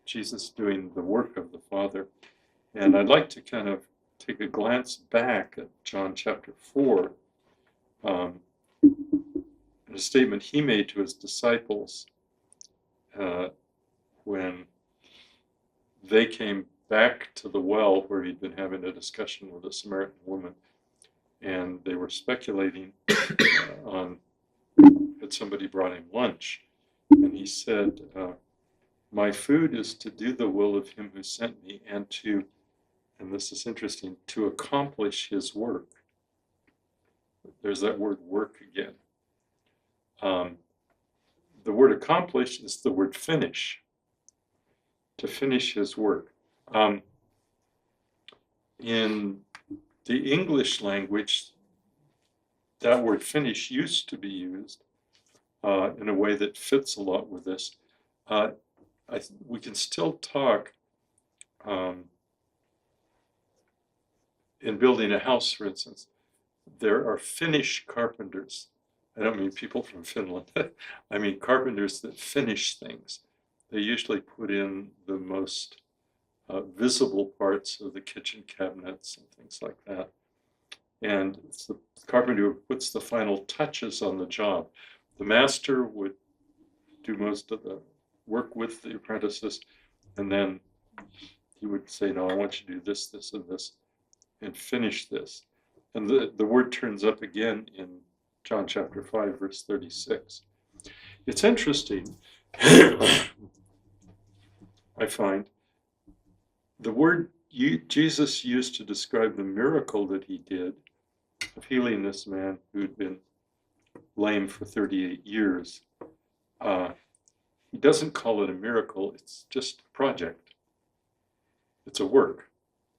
Jesus doing the work of the Father, and I'd like to kind of take a glance back at John chapter 4, and a statement he made to his disciples when they came back to the well where he'd been having a discussion with a Samaritan woman, and they were speculating on had somebody brought him lunch, and he said, my food is to do the will of him who sent me and to, and this is interesting, to accomplish his work. There's that word work again. The word accomplish is the word finish, to finish his work. In the English language, that word finish used to be used in a way that fits a lot with this. We can still talk in building a house, for instance. There are Finnish carpenters. I don't mean people from Finland. I mean carpenters that finish things. They usually put in the most visible parts of the kitchen cabinets and things like that. And it's the carpenter who puts the final touches on the job. The master would do most of the work with the apprentices, and then he would say, no, I want you to do this, this, and this, and finish this. And the word turns up again in John chapter 5, verse 36. It's interesting, I find, the word Jesus used to describe the miracle that he did of healing this man who'd been lame for 38 years. He doesn't call it a miracle, it's just a project. It's a work.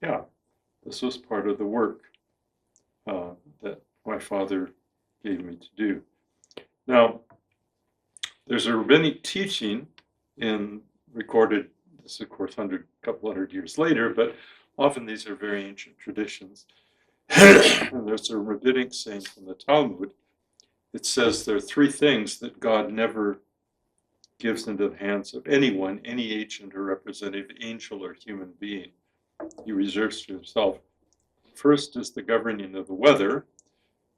Yeah, this was part of the work that my Father gave me to do. Now, There's a rabbinic teaching recorded, this is of course couple hundred years later, but often these are very ancient traditions. And there's a rabbinic saying from the Talmud. It says there are three things that God never gives into the hands of anyone, any agent or representative, angel or human being. He reserves to himself. First is the governing of the weather.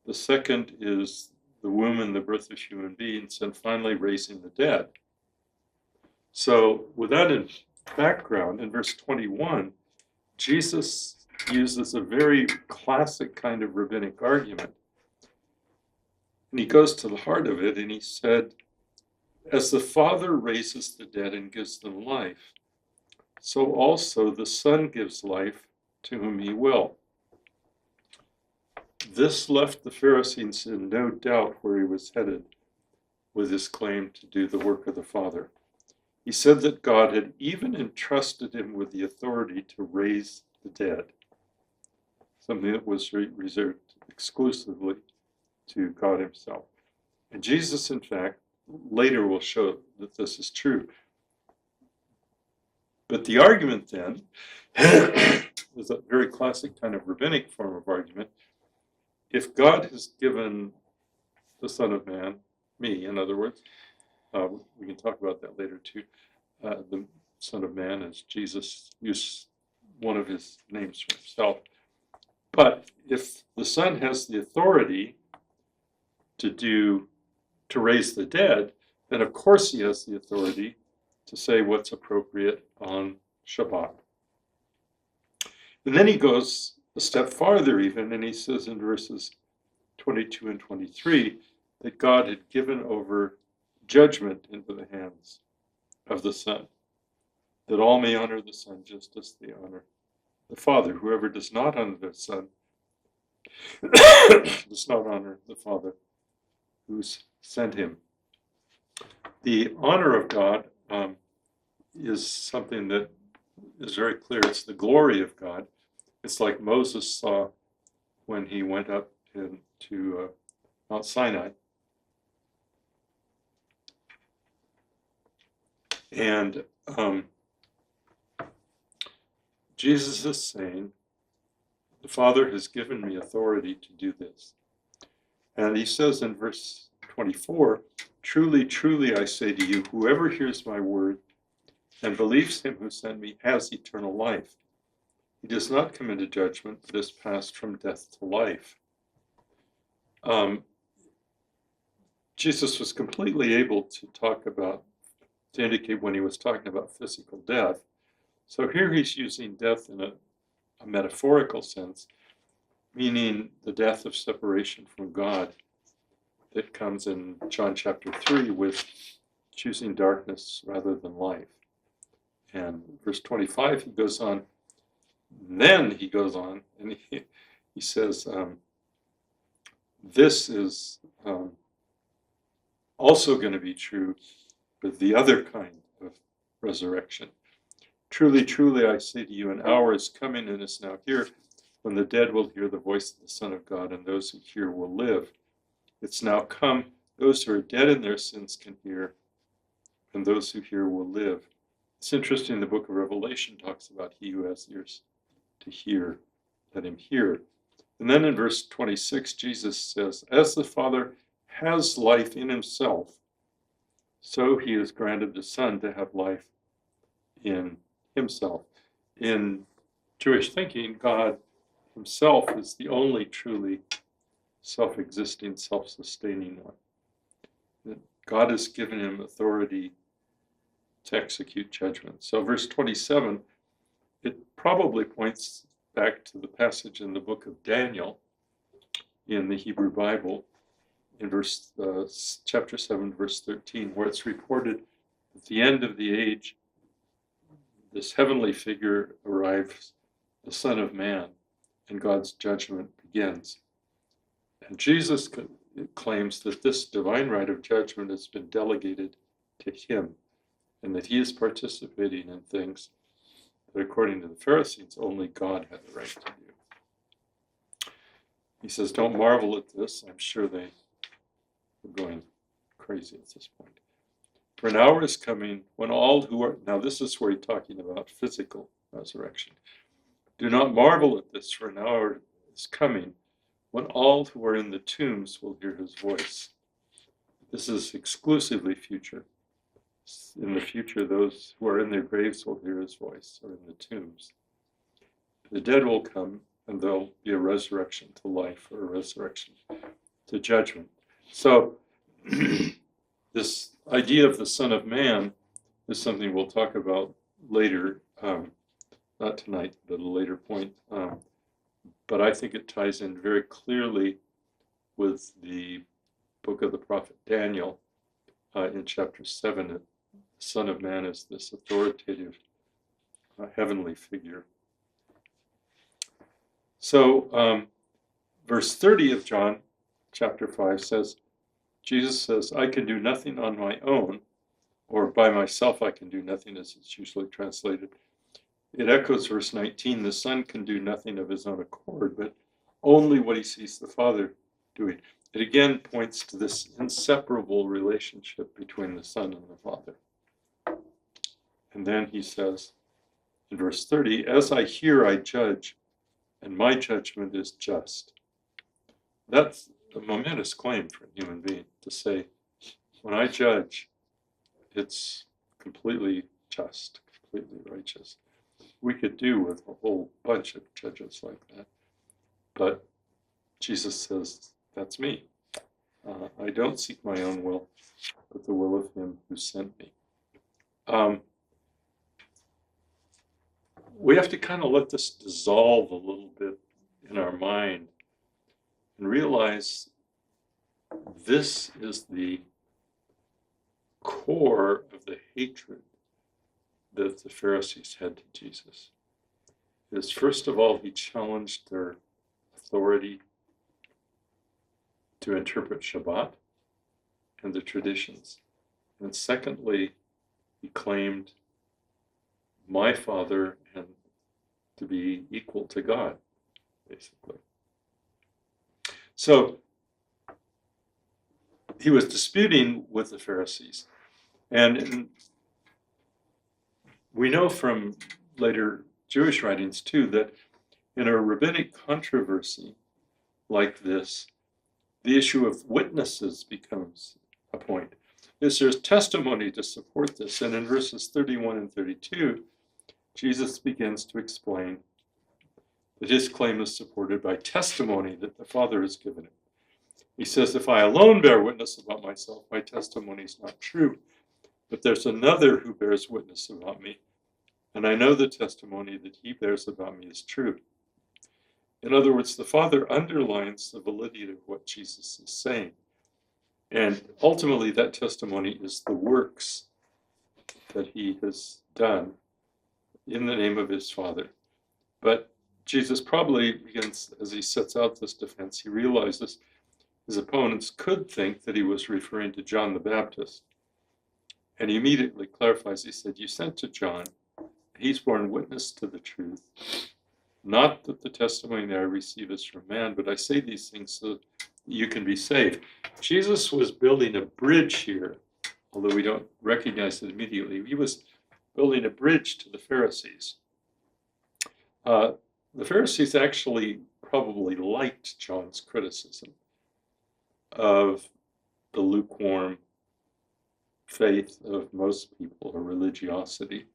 The second is the womb and the birth of human beings. And finally, raising the dead. So with that in background, in verse 21, Jesus uses a very classic kind of rabbinic argument. And he goes to the heart of it, and he said, as the Father raises the dead and gives them life, so also the Son gives life to whom he will. This left the Pharisees in no doubt where he was headed with his claim to do the work of the Father. He said that God had even entrusted him with the authority to raise the dead, something that was reserved exclusively to God himself. And Jesus, in fact, later will show that this is true. But the argument then is a very classic kind of rabbinic form of argument. If God has given the Son of Man, me, in other words, we can talk about that later too, the Son of Man, as Jesus used one of his names for himself. But if the Son has the authority to raise the dead, then of course he has the authority to say what's appropriate on Shabbat. And then he goes a step farther even, and he says in verses 22 and 23 that God had given over judgment into the hands of the Son, that all may honor the Son just as they honor the Father. Whoever does not honor the Son does not honor the Father who's sent him. The honor of God is something that is very clear. It's the glory of God. It's like Moses saw when he went up to Mount Sinai. And Jesus is saying, the Father has given me authority to do this. And he says in verse 24, truly, truly, I say to you, whoever hears my word and believes him who sent me has eternal life. He does not come into judgment, but is passed from death to life. Jesus was completely able to indicate when he was talking about physical death. So here he's using death in a metaphorical sense, meaning the death of separation from God that comes in John chapter 3 with choosing darkness rather than life. And verse 25, he goes on, and he says, this is also going to be true with the other kind of resurrection. Truly, truly, I say to you, an hour is coming and is now here when the dead will hear the voice of the Son of God, and those who hear will live. It's now come. Those who are dead in their sins can hear, and those who hear will live. It's interesting, the book of Revelation talks about he who has ears to hear, let him hear. And then in verse 26, Jesus says, as the Father has life in himself, so he has granted the Son to have life in himself. In Jewish thinking, God himself is the only truly self-existing, self-sustaining one. God has given him authority to execute judgment. So verse 27, it probably points back to the passage in the book of Daniel in the Hebrew Bible, in chapter 7, verse 13, where it's reported at the end of the age, this heavenly figure arrives, the Son of Man, and God's judgment begins. And Jesus claims that this divine right of judgment has been delegated to him, and that he is participating in things that, according to the Pharisees, only God had the right to do. He says, don't marvel at this. I'm sure they were going crazy at this point. For an hour is coming when all who are, now this is where he's talking about physical resurrection. Do not marvel at this, for an hour is coming when all who are in the tombs will hear his voice. This is exclusively future. In the future, those who are in their graves will hear his voice, or in the tombs. The dead will come, and there'll be a resurrection to life, or a resurrection to judgment. So, this idea of the Son of Man is something we'll talk about later, not tonight, but at a later point. But I think it ties in very clearly with the book of the prophet Daniel in chapter 7. The Son of Man is this authoritative heavenly figure. So, verse 30 of John chapter 5 says, Jesus says, I can do nothing on my own, or by myself I can do nothing, as it's usually translated. It echoes verse 19, the Son can do nothing of his own accord, but only what he sees the Father doing. It again points to this inseparable relationship between the Son and the Father. And then he says in verse 30, as I hear, I judge, and my judgment is just. That's a momentous claim for a human being, to say, when I judge, it's completely just, completely righteous. We could do with a whole bunch of judges like that. But Jesus says, that's me. I don't seek my own will, but the will of him who sent me. We have to kind of let this dissolve a little bit in our mind and realize this is the core of the hatred that the Pharisees had to Jesus. Is first of all, he challenged their authority to interpret Shabbat and the traditions. And secondly, he claimed my Father and to be equal to God, basically. So he was disputing with the Pharisees. And we know from later Jewish writings too that in a rabbinic controversy like this, the issue of witnesses becomes a point. There's testimony to support this. And in verses 31 and 32, Jesus begins to explain that his claim is supported by testimony that the Father has given him. He says, if I alone bear witness about myself, my testimony is not true. But there's another who bears witness about me, and I know the testimony that he bears about me is true. In other words, the Father underlines the validity of what Jesus is saying. And ultimately, that testimony is the works that he has done in the name of his Father. But Jesus probably begins, as he sets out this defense, he realizes his opponents could think that he was referring to John the Baptist. And he immediately clarifies, he said, you sent to John, he's borne witness to the truth. Not that the testimony that I receive is from man, but I say these things so that you can be saved. Jesus was building a bridge here, although we don't recognize it immediately. He was building a bridge to the Pharisees. The Pharisees actually probably liked John's criticism of the lukewarm faith of most people, or religiosity.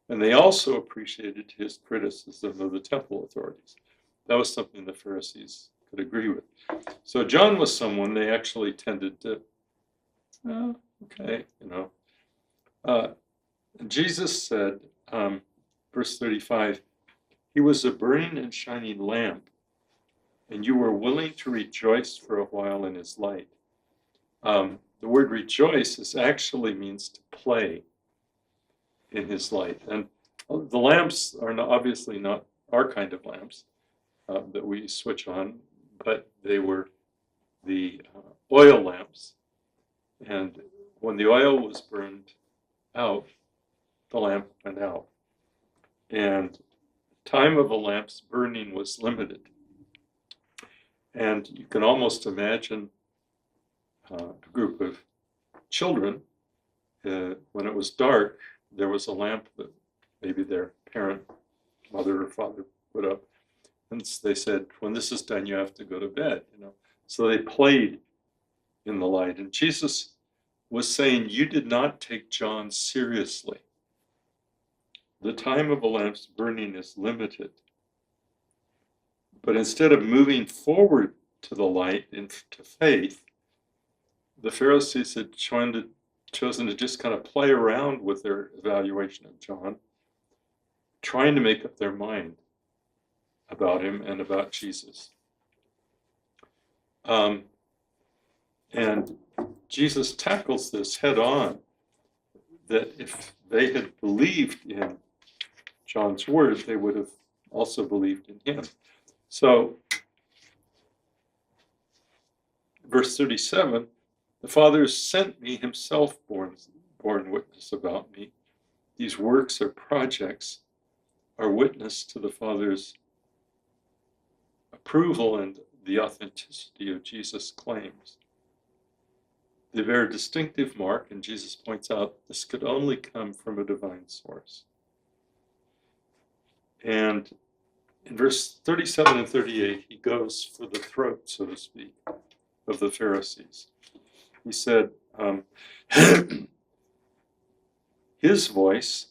And they also appreciated his criticism of the temple authorities. That was something the Pharisees could agree with. So John was someone they actually tended to, okay, you know. Jesus said, verse 35, he was a burning and shining lamp, and you were willing to rejoice for a while in his light. The word rejoice actually means to play in his light. And the lamps are obviously not our kind of lamps that we switch on, but they were the oil lamps. And when the oil was burned out, the lamp went out. And time of a lamp's burning was limited. And you can almost imagine a group of children when it was dark, there was a lamp that maybe their parent, mother or father, put up. And they said, when this is done, you have to go to bed, you know. So they played in the light. And Jesus was saying, you did not take John seriously. The time of a lamp's burning is limited. But instead of moving forward to the light into faith, the Pharisees had chosen to just kind of play around with their evaluation of John, trying to make up their mind about him and about Jesus. And Jesus tackles this head on, that if they had believed in John's word, they would have also believed in him. So, verse 37, the Father has sent me, himself born witness about me. These works or projects are witness to the Father's approval and the authenticity of Jesus' claims. They bear a distinctive mark, and Jesus points out this could only come from a divine source. And in verse 37 and 38, he goes for the throat, so to speak, of the Pharisees. He said, his voice,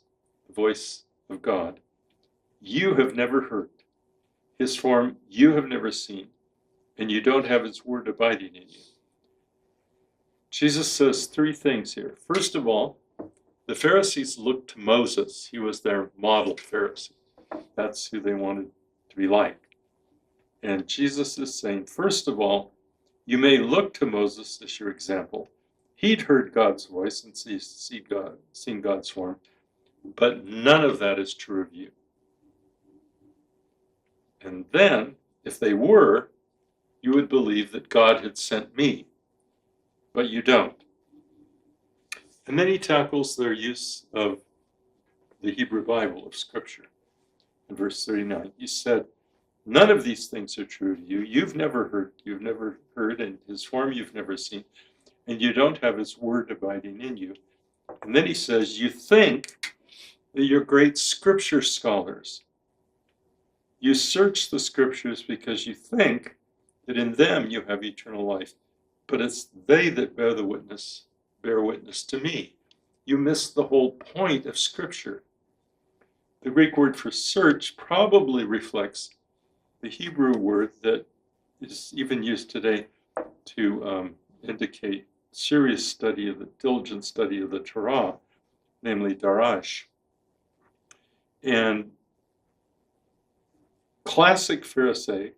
the voice of God, you have never heard. His form you have never seen, and you don't have his word abiding in you. Jesus says three things here. First of all, the Pharisees looked to Moses. He was their model Pharisee. That's who they wanted to be like. And Jesus is saying, first of all, you may look to Moses as your example. He'd heard God's voice and seen God's form, but none of that is true of you. And then, if they were, you would believe that God had sent me, but you don't. And then he tackles their use of the Hebrew Bible, of Scripture. In verse 39, he said, none of these things are true of you. You've never heard, and his form you've never seen, and you don't have his word abiding in you. And then he says, you think that you're great Scripture scholars. You search the Scriptures because you think that in them you have eternal life, but it's they that bear witness to me. You miss the whole point of Scripture. The Greek word for search probably reflects the Hebrew word that is even used today to indicate serious study of the diligent study of the Torah, namely darash. And classic Pharisaic,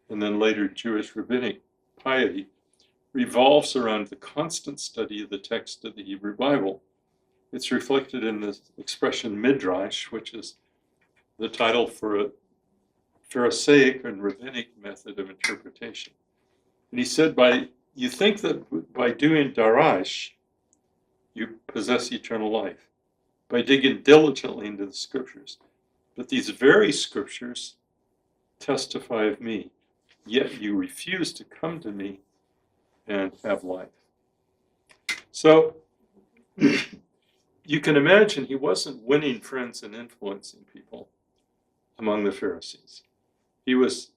and then later Jewish rabbinic piety, revolves around the constant study of the text of the Hebrew Bible. It's reflected in the expression midrash, which is the title for a Pharisaic and rabbinic method of interpretation. And he said, you think that by doing darash, you possess eternal life, by digging diligently into the Scriptures. But these very Scriptures testify of me, yet you refuse to come to me and have life. So you can imagine he wasn't winning friends and influencing people among the Pharisees. He was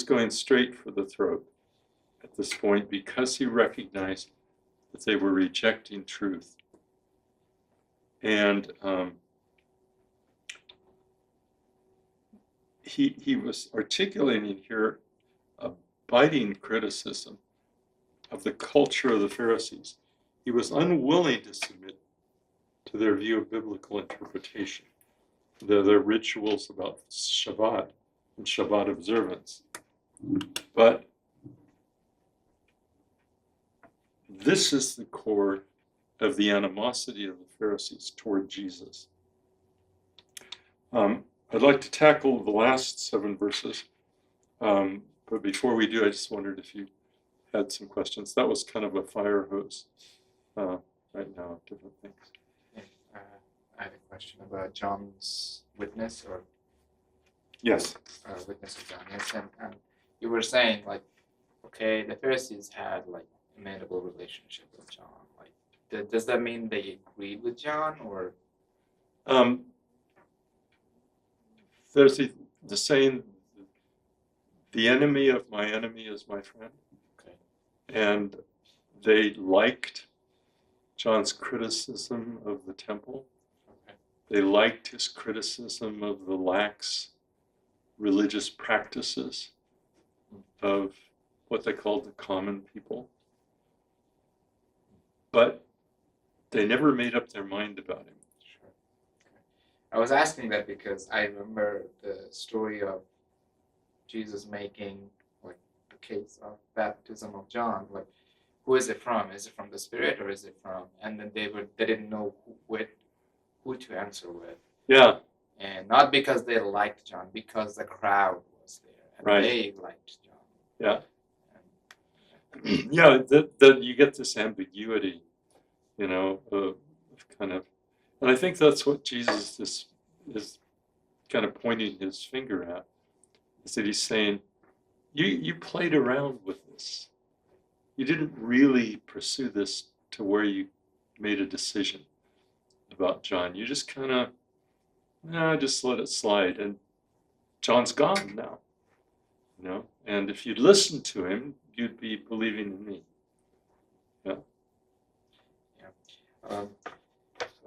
going straight for the throat at this point because he recognized that they were rejecting truth. And he was articulating here a biting criticism of the culture of the Pharisees. He was unwilling to submit to their view of biblical interpretation, their rituals about Shabbat and Shabbat observance. But this is the core of the animosity of the Pharisees toward Jesus. I'd like to tackle the last 7 verses, but before we do, I just wondered if you had some questions. That was kind of a fire hose right now of different things. I had a question about John's witness, or Yes. witness of John. Yes, and you were saying, like, okay, the Pharisees had like a amicable relationship with John, like does that mean they agreed with John, or There's the saying, the enemy of my enemy is my friend. okay? And they liked John's criticism of the temple. Okay. They liked his criticism of the lax religious practices of what they called the common people. But they never made up their mind about him. Sure. Okay. I was asking that because I remember the story of Jesus making like the case of baptism of John, like who is it from? Is it from the Spirit or is it from? And then they didn't know who to answer with. Yeah, And not because they liked John, because the crowd was there and Right. they liked John. yeah. And, Yeah, that you get this ambiguity, you know, of kind of, and I think that's what Jesus is kind of pointing his finger at, is that he's saying, you played around with this. You didn't really pursue this to where you made a decision about John. You just kind of, just let it slide. And John's gone now, you know. And if you'd listened to him, you'd be believing in me.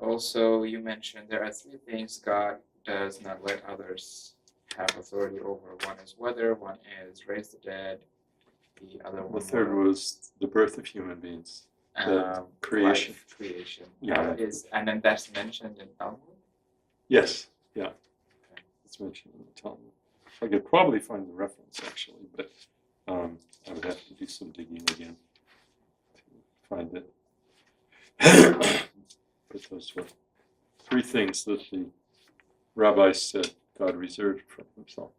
also, you mentioned there are three things God does not let others have authority over. One is weather, one is raise the dead, the other The one third was the birth of human beings. Creation. life, creation. Yeah. And then that's mentioned in Talmud. Yes, yeah. It's mentioned in the Talmud. I could probably find the reference actually, but I would have to do some digging again to find it. But those were three things that the rabbis said God reserved for himself.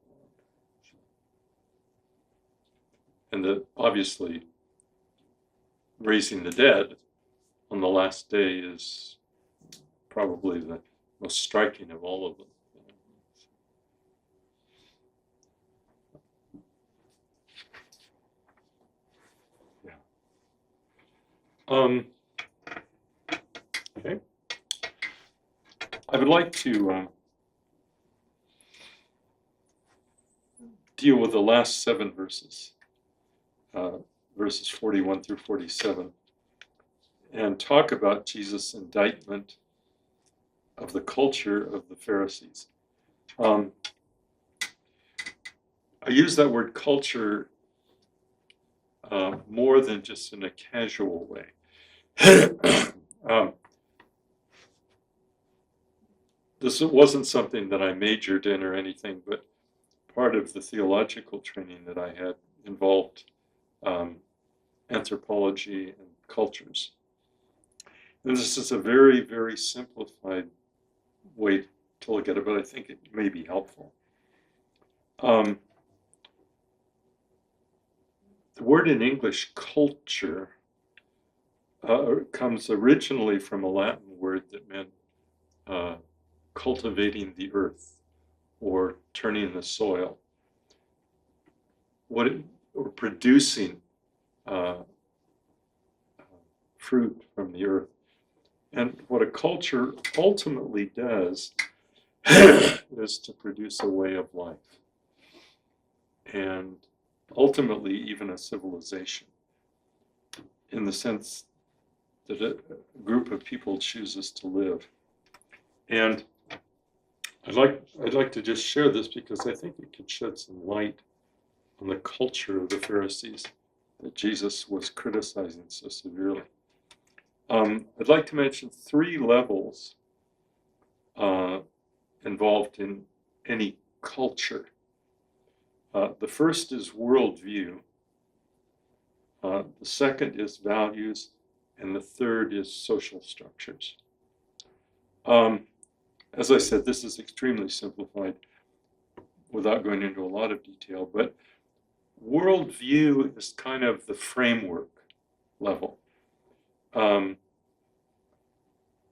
And that obviously raising the dead on the last day is probably the most striking of all of them. Okay. I would like to deal with the last 7 verses, verses 41 through 47, and talk about Jesus' indictment of the culture of the Pharisees. I use that word culture more than just in a casual way. This wasn't something that I majored in or anything, but part of the theological training that I had involved anthropology and cultures. And this is a very, very simplified way to look at it, but I think it may be helpful. The word in English, culture, comes originally from a Latin word that meant cultivating the earth or turning the soil, or producing fruit from the earth. And what a culture ultimately does is to produce a way of life, and ultimately even a civilization, in the sense that a group of people chooses to live. And I'd like to just share this because I think it could shed some light on the culture of the Pharisees that Jesus was criticizing so severely. I'd like to mention 3 levels involved in any culture. The first is worldview. The second is values, and the third is social structures. As I said, this is extremely simplified without going into a lot of detail, but worldview is kind of the framework level.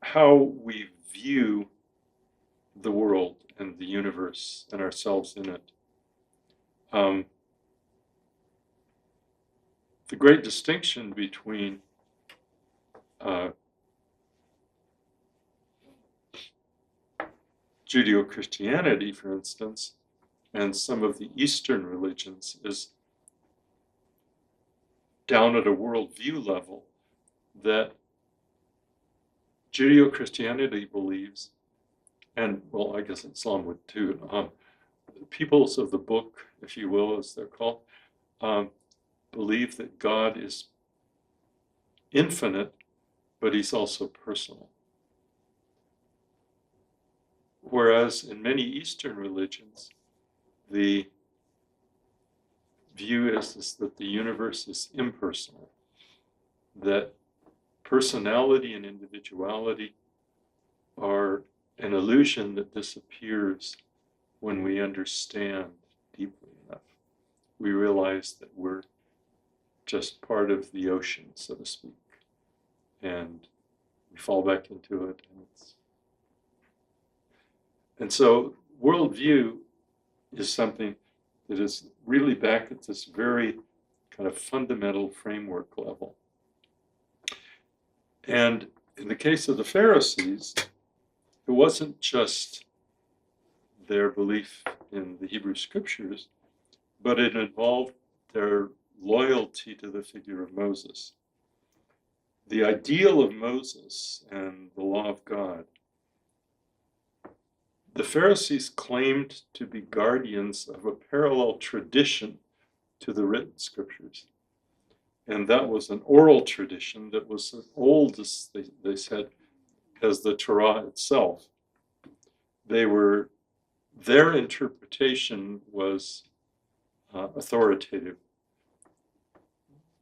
How we view the world and the universe and ourselves in it. The great distinction between Judeo-Christianity, for instance, and some of the Eastern religions is down at a worldview level that Judeo-Christianity believes, and well, I guess Islam would too, peoples of the book, if you will, as they're called, believe that God is infinite, but he's also personal. Whereas in many Eastern religions, the view is that the universe is impersonal, that personality and individuality are an illusion that disappears when we understand deeply enough. We realize that we're just part of the ocean, so to speak, and we fall back into it. And so worldview is something that is really back at this very kind of fundamental framework level. And in the case of the Pharisees, it wasn't just their belief in the Hebrew Scriptures, but it involved their loyalty to the figure of Moses. The ideal of Moses and the law of God, the Pharisees claimed to be guardians of a parallel tradition to the written Scriptures. And that was an oral tradition that was as old as, they said, as the Torah itself. Their interpretation was authoritative,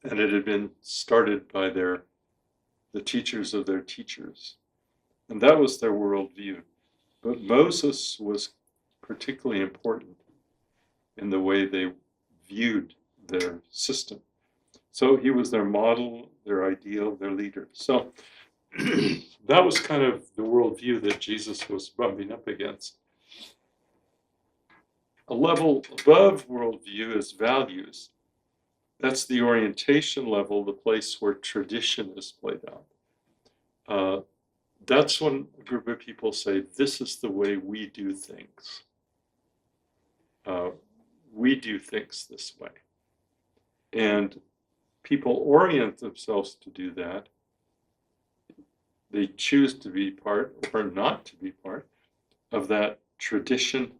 and it had been started by the teachers of their teachers. And that was their worldview. But Moses was particularly important in the way they viewed their system. So he was their model, their ideal, their leader. So that was kind of the worldview that Jesus was bumping up against. A level above worldview is values. That's the orientation level, the place where tradition is played out. That's when a group of people say, this is the way we do things. We do things this way. And people orient themselves to do that. They choose to be part or not to be part of that tradition.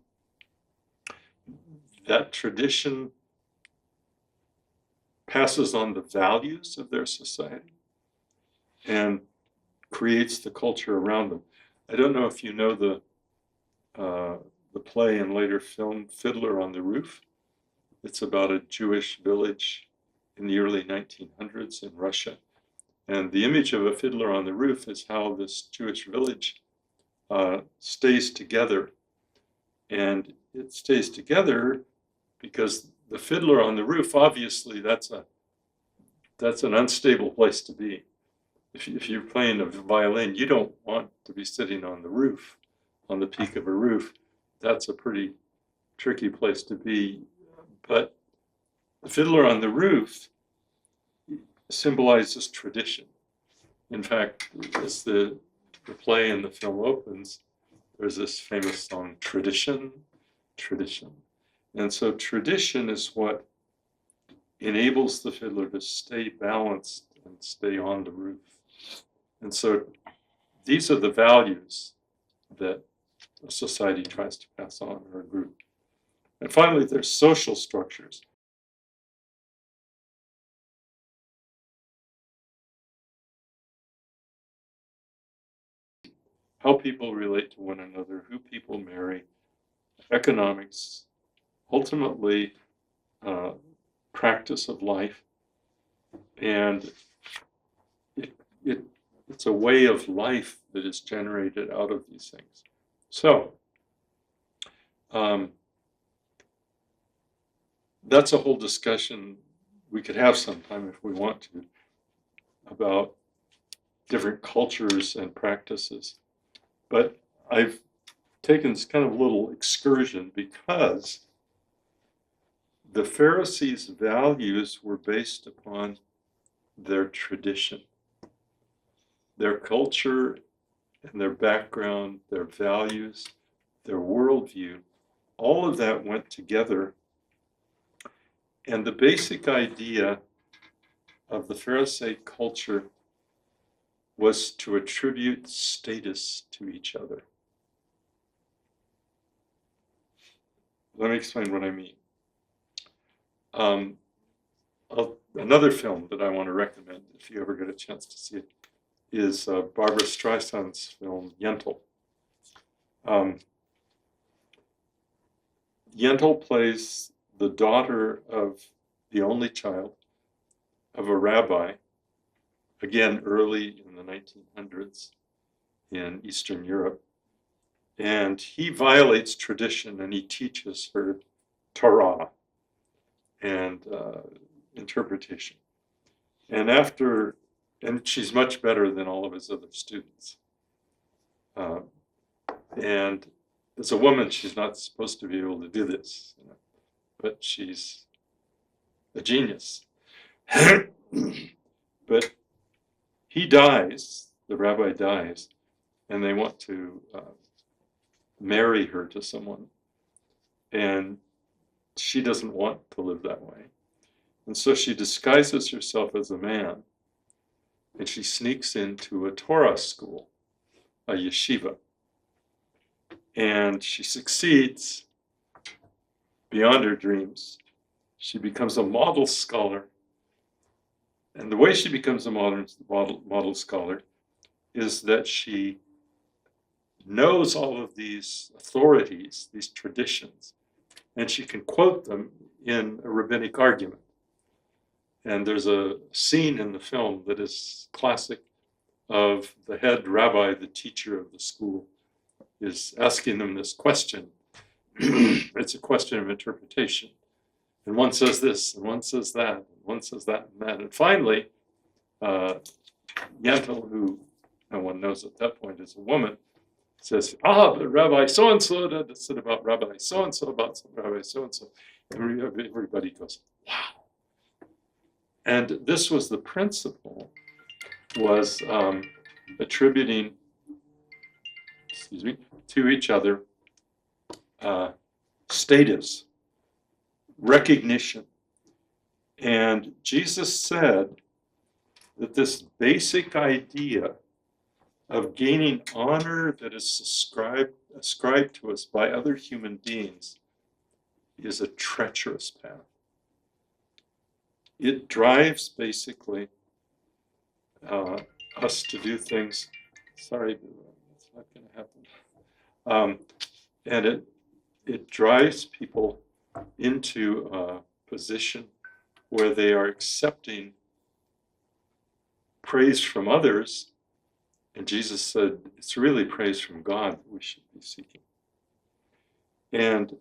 That tradition passes on the values of their society and creates the culture around them. I don't know if you know the play and later film Fiddler on the Roof. It's about a Jewish village in the early 1900s in Russia. And the image of a fiddler on the roof is how this Jewish village stays together. And it stays together because the fiddler on the roof, obviously, that's an unstable place to be. If you're playing a violin, you don't want to be sitting on the roof, on the peak of a roof. That's a pretty tricky place to be. But the fiddler on the roof symbolizes tradition. In fact, as the play and the film opens, there's this famous song, Tradition, Tradition. And so tradition is what enables the fiddler to stay balanced and stay on the roof. And so these are the values that a society tries to pass on, or a group. And finally, there's social structures. How people relate to one another, who people marry, economics, ultimately practice of life. And it's a way of life that is generated out of these things. So that's a whole discussion we could have sometime if we want to, about different cultures and practices. But I've taken this kind of little excursion because the Pharisees' values were based upon their tradition, their culture and their background, their values, their worldview, all of that went together. And the basic idea of the Pharisaic culture was to attribute status to each other. Let me explain what I mean. Another film that I want to recommend, if you ever get a chance to see it, is Barbara Streisand's film Yentl. Yentl plays the daughter of the only child of a rabbi, again early in the 1900s in Eastern Europe. And he violates tradition and he teaches her Torah and interpretation. And she's much better than all of his other students. And as a woman, she's not supposed to be able to do this, but she's a genius. But he dies, the rabbi dies, and they want to marry her to someone. And she doesn't want to live that way. And so she disguises herself as a man, and she sneaks into a Torah school, a yeshiva. And she succeeds beyond her dreams. She becomes a model scholar. And the way she becomes a model scholar is that she knows all of these authorities, these traditions, and she can quote them in a rabbinic argument. And there's a scene in the film that is classic of the head rabbi, the teacher of the school, is asking them this question. It's a question of interpretation. And one says this, and one says that, and one says that and that. And finally, Yentl, who no one knows at that point is a woman, says, but Rabbi so-and-so, that said about Rabbi so-and-so, about Rabbi so-and-so. Everybody goes, wow. And this was the principle, was attributing, to each other status, recognition. And Jesus said that this basic idea of gaining honor that is ascribed to us by other human beings is a treacherous path. It drives basically us to do things. Sorry, that's not going to happen. And it drives people into a position where they are accepting praise from others. And Jesus said, it's really praise from God that we should be seeking. And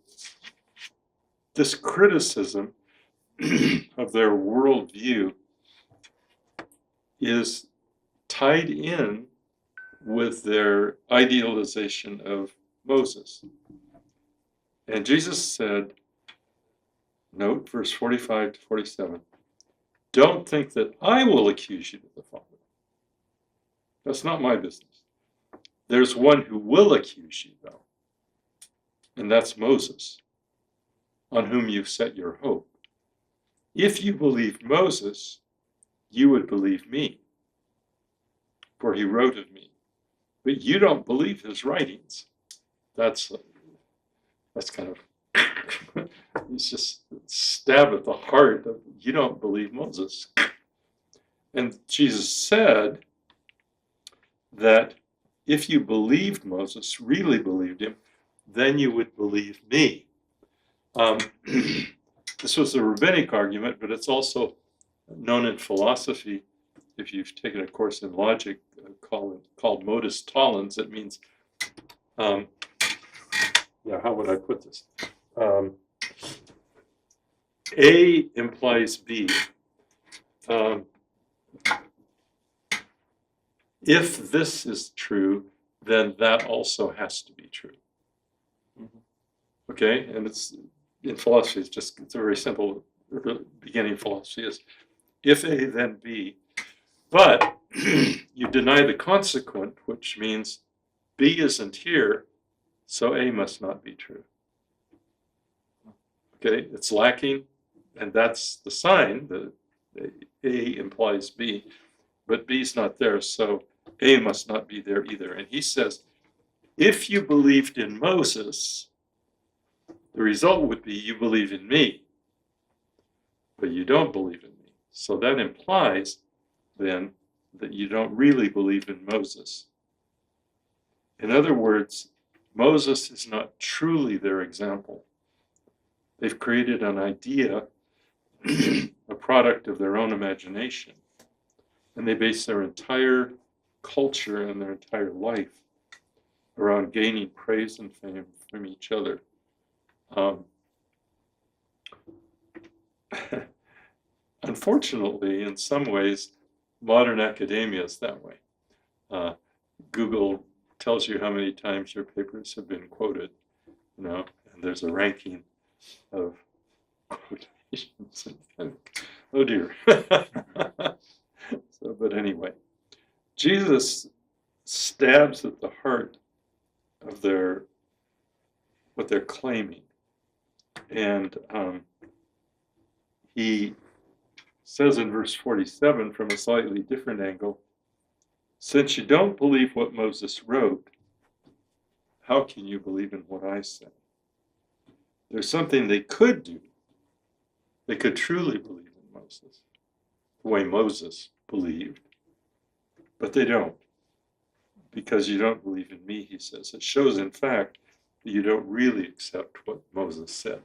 this criticism of their worldview is tied in with their idealization of Moses. And Jesus said, note verse 45 to 47, don't think that I will accuse you to the Father. That's not my business. There's one who will accuse you, though, and that's Moses, on whom you've set your hope. If you believed Moses, you would believe me, for he wrote of me. But you don't believe his writings. That's kind of, it's just stab at the heart of, you don't believe Moses. And Jesus said that if you believed Moses, really believed him, then you would believe me. This was a rabbinic argument, but it's also known in philosophy. If you've taken a course in logic called modus tollens, it means, how would I put this? A implies B. If this is true, then that also has to be true. Okay, and it's in philosophy. It's a very simple beginning philosophy is if A, then B. But you deny the consequent, which means B isn't here, So A must not be true. Okay, it's lacking, and that's the sign that A implies B, but B's not there, so A must not be there either. And he says, if you believed in Moses, the result would be you believe in me, but you don't believe in me. So that implies then that you don't really believe in Moses. In other words, Moses is not truly their example. They've created an idea, a product of their own imagination, and they base their entire culture and their entire life around gaining praise and fame from each other. Unfortunately, in some ways, modern academia is that way. Google tells you how many times your papers have been quoted, and there's a ranking of quotations. Oh dear. But anyway, Jesus stabs at the heart of what they're claiming, and he says in verse 47 from a slightly different angle, since you don't believe what Moses wrote, how can you believe in what I say? There's something they could do. They could truly believe in Moses, the way Moses believed, but they don't. Because you don't believe in me, he says. It shows, in fact, that you don't really accept what Moses said.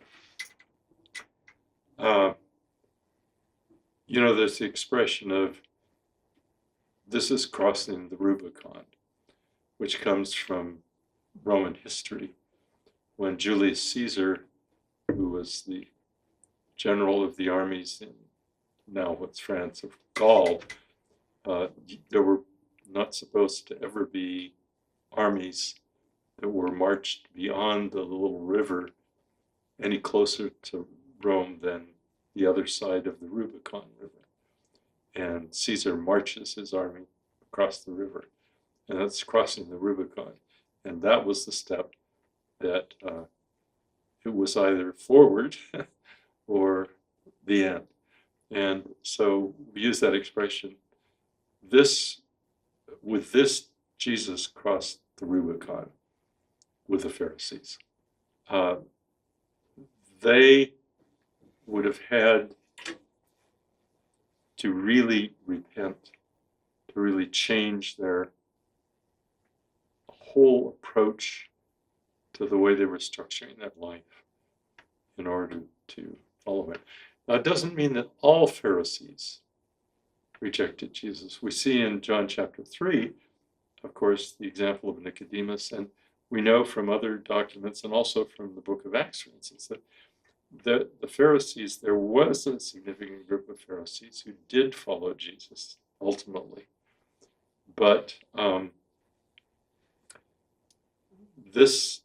There's the expression of, this is crossing the Rubicon, which comes from Roman history, when Julius Caesar, who was the general of the armies in now what's France of Gaul, there were not supposed to ever be armies that were marched beyond the little river any closer to Rome than the other side of the Rubicon River. And Caesar marches his army across the river, and that's crossing the Rubicon. And that was the step that it was either forward or the end. And so we use that expression. With this, Jesus crossed the Rubicon with the Pharisees. They would have had to really repent, to really change their whole approach to the way they were structuring their life in order to follow it. Now, it doesn't mean that all Pharisees rejected Jesus. We see in John chapter 3, of course, the example of Nicodemus, and we know from other documents and also from the book of Acts, for instance, that the Pharisees, there was a significant group of Pharisees who did follow Jesus ultimately. But this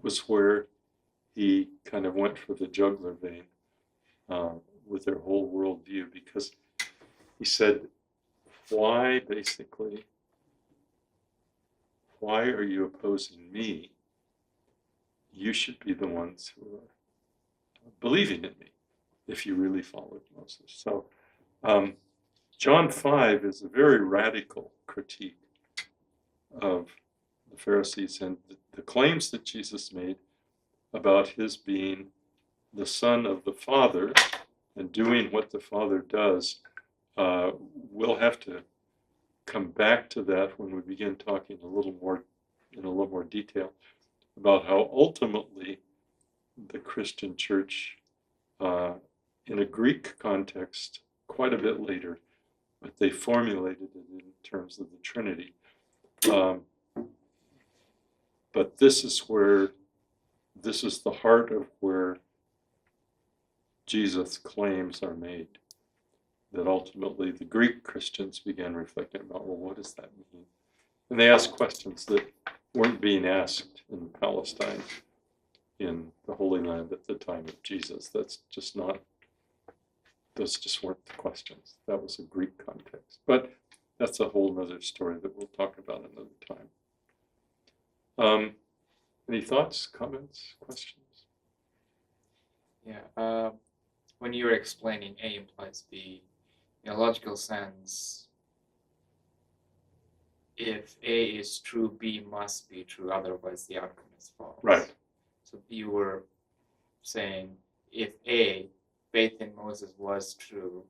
was where he kind of went for the jugular vein with their whole worldview, because he said, why are you opposing me? You should be the ones who are believing in me if you really followed Moses. So John 5 is a very radical critique of the Pharisees and the claims that Jesus made about his being the Son of the Father and doing what the Father does. We'll have to come back to that when we begin talking in a little more detail about how ultimately the Christian church, in a Greek context, quite a bit later, but they formulated it in terms of the Trinity. But this is the heart of where Jesus' claims are made. That ultimately the Greek Christians began reflecting about, well, what does that mean? And they asked questions that weren't being asked in Palestine, in the Holy Land at the time of Jesus. Those just weren't the questions. That was a Greek context. But that's a whole other story that we'll talk about another time. Any thoughts, comments, questions? Yeah. When you were explaining A implies B, in a logical sense, if A is true, B must be true, otherwise the outcome is false. Right. So you were saying if A, faith in Moses, was true,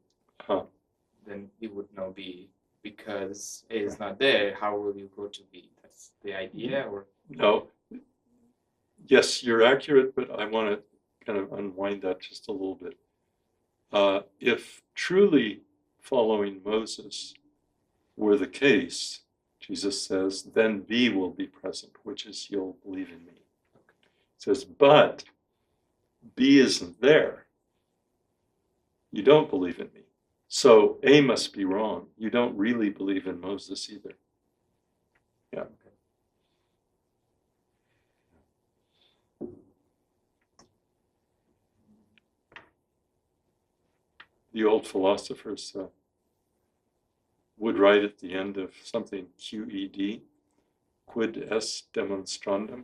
then you would know B. Because A is not there, how will you go to B? That's the idea, or? No. Yes, you're accurate, but I want to kind of unwind that just a little bit. If truly following Moses were the case, Jesus says, then B will be present, which is you'll believe in me. It says, but B isn't there. You don't believe in me. So A must be wrong. You don't really believe in Moses either. Yeah. The old philosophers would write at the end of something QED, quid est demonstrandum,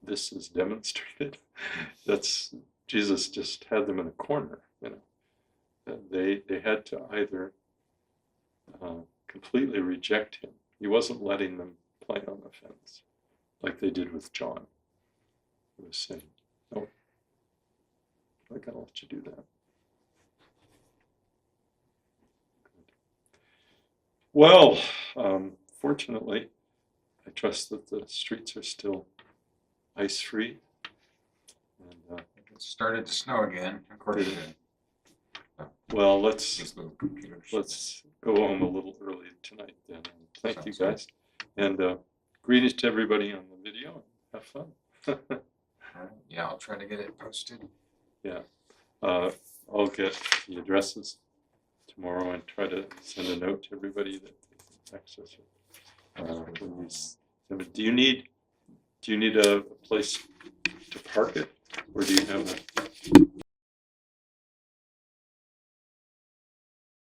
this is demonstrated. That's, Jesus just had them in a corner, you know. They had to either completely reject him. He wasn't letting them play on the fence like they did with John. He was saying, no, I gotta let you do that. Well, fortunately, I trust that the streets are still ice-free. And It started to snow again, according to well, these little computers. let's go home a little early tonight then. Thank you guys, and greetings to everybody on the video. Have fun. Yeah, I'll try to get it posted. Yeah, I'll get the addresses tomorrow and try to send a note to everybody that they can access it. Do you need a place to park it, or do you have a